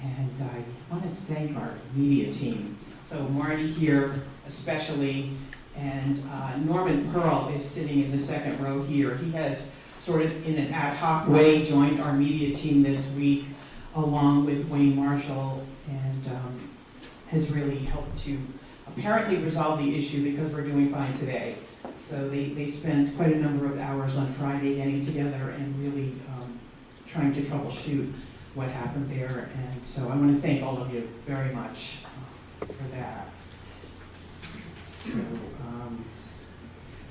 And I want to thank our media team. So Marty here especially, and Norman Pearl is sitting in the second row here. He has sort of in an ad hoc way joined our media team this week, along with Wayne Marshall, and has really helped to apparently resolve the issue because we're doing fine today. So they spent quite a number of hours on Friday getting together and really trying to troubleshoot what happened there. And so I want to thank all of you very much for that. So,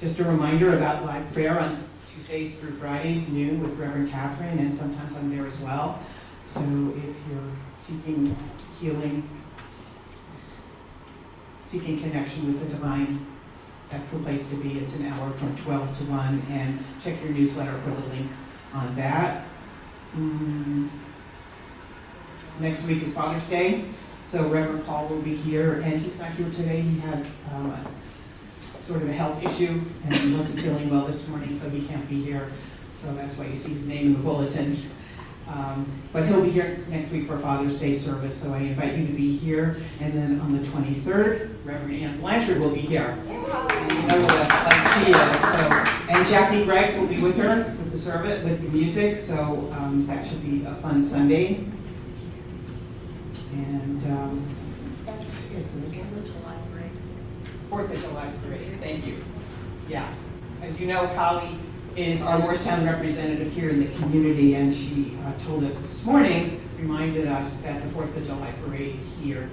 just a reminder about live prayer on Tuesdays through Fridays, noon, with Reverend Catherine, and sometimes I'm there as well. So if you're seeking healing, seeking connection with the divine, that's the place to be. It's an hour from 12 to 1, and check your newsletter for the link on that. Next week is Father's Day, so Reverend Paul will be here, and he's not here today. He had sort of a health issue, and he wasn't feeling well this morning, so he can't be here. So that's why you see his name in the bulletin. But he'll be here next week for Father's Day service, so I invite you to be here. And then on the 23rd, Reverend Ann Blanchard will be here. And you know like she is. So, and Jackie Greggs will be with her with the service, with the music. So that should be a fun Sunday. And that's it. 4th of July parade. Thank you. Yeah. As you know, Holly is our Morristown representative here in the community, and she told us this morning, reminded us that the 4th of July parade here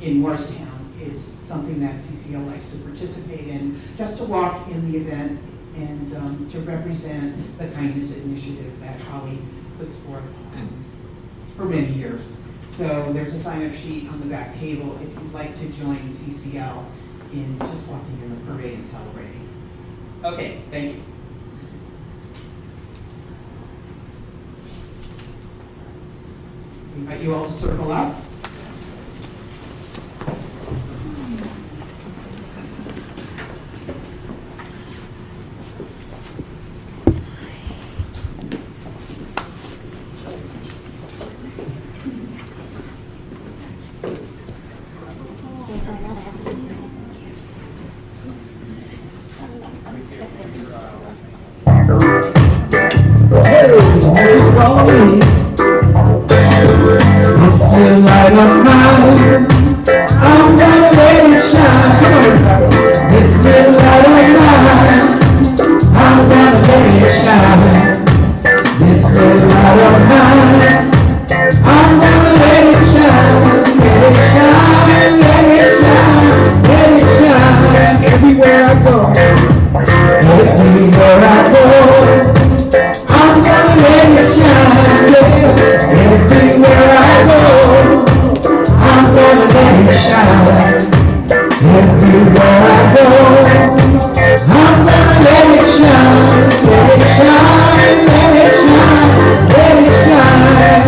in Morristown is something that CCL likes to participate in, just to walk in the event and to represent the kindness initiative that Holly puts forth for many years. So there's a sign-up sheet on the back table if you'd like to join CCL in just walking in the parade and celebrating. Okay, thank you. I invite you all to circle up. Just follow me. This little light of mine, I'm gonna let it shine. Come on. This little light of mine, I'm gonna let it shine. This little light of mine, I'm gonna let it shine. Let it shine, let it shine, let it shine. Everywhere I go, everywhere I go, I'm gonna let it shine, yeah. Everywhere I go, I'm gonna let it shine. Everywhere I go, I'm gonna let it shine. Let it shine, let it shine, let it shine.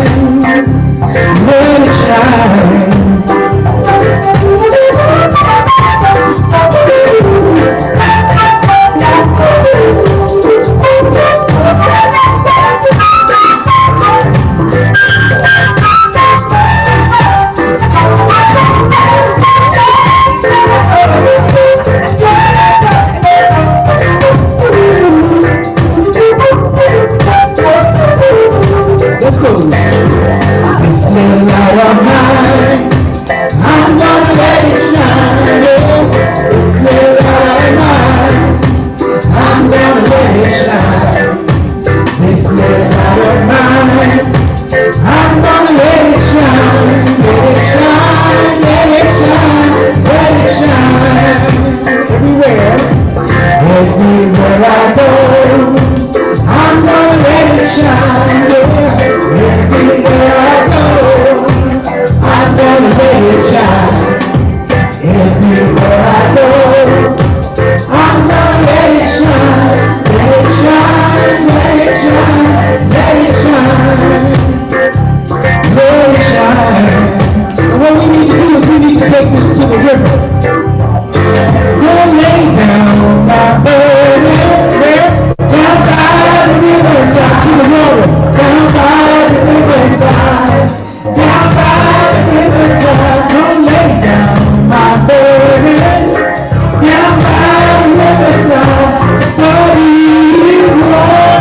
so different. Go lay down my burdens there, down by the riverside to the water, down by the riverside, down by the riverside. Go lay down my burdens, down by the riverside. Study more,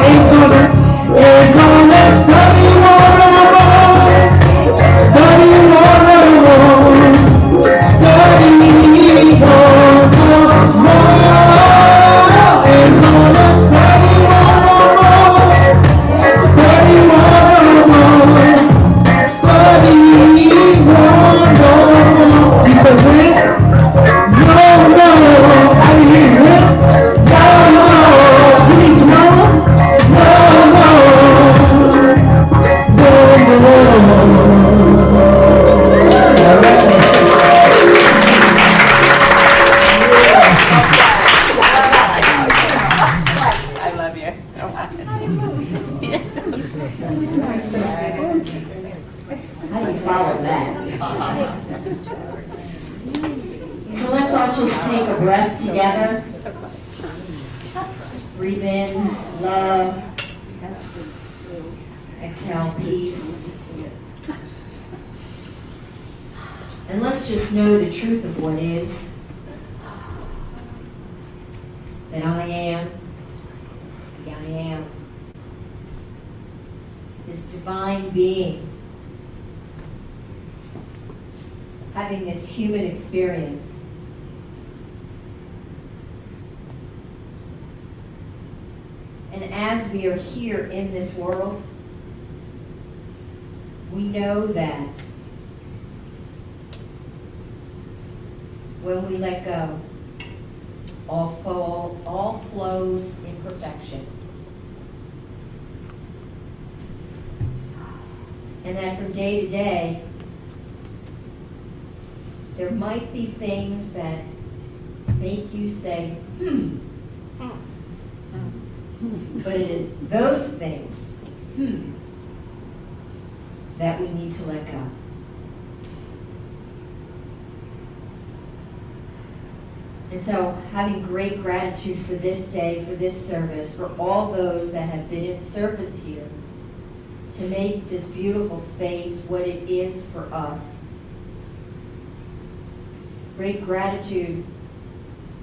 ain't gonna study more. Study more, study more, ain't gonna study more, study more, study more. You said when? No, I didn't hear you. When? No, you need tomorrow? I love you so much. You're so How do you follow that? So let's all just take a breath together. Breathe in love. Exhale peace. And let's just know the truth of what is. That I am, the I am, this divine being, having this human experience. And as we are here in this world, we know that when we let go, all flows in perfection. And that from day to day, there might be things that make you say, but it is those things that we need to let go. And so, having great gratitude for this day, for this service, for all those that have been in service here to make this beautiful space what it is for us. Great gratitude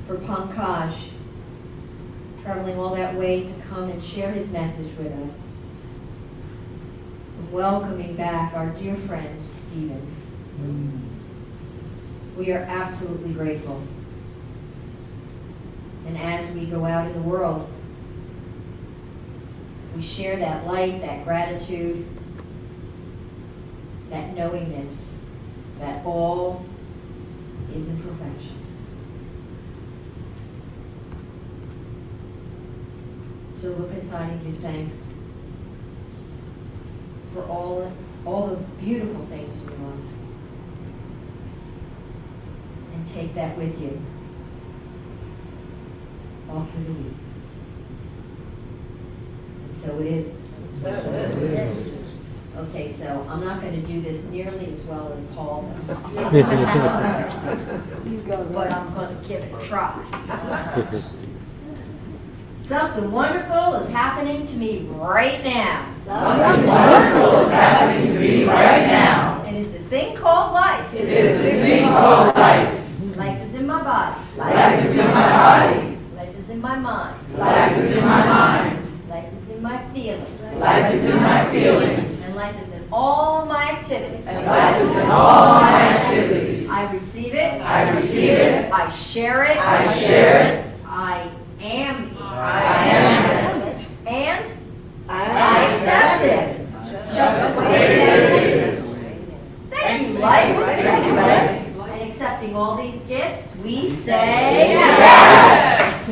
for Pankaj traveling all that way to come and share his message with us. And welcoming back our dear friend, Stephen. We are absolutely grateful. And as we go out in the world, we share that light, that gratitude, that knowingness that all is in perfection. So look inside and give thanks for all the beautiful things in your life. And take that with you all through the week. And so it is. Okay, so I'm not going to do this nearly as well as Paul does. But I'm going to give it a try. Something wonderful is happening to me right now. Something wonderful is happening to me right now. It is this thing called life. It is this thing called life. Life is in my body. Life is in my body. Life is in my mind. Life is in my mind. Life is in my feelings. Life is in my feelings. And life is in all my activities. And life is in all my activities. I receive it. I receive it. I share it. I share it. I am it. I am it. And I accept it. Just the way that it is. Thank you, life. Thank you, life. And accepting all these gifts, we say Yes!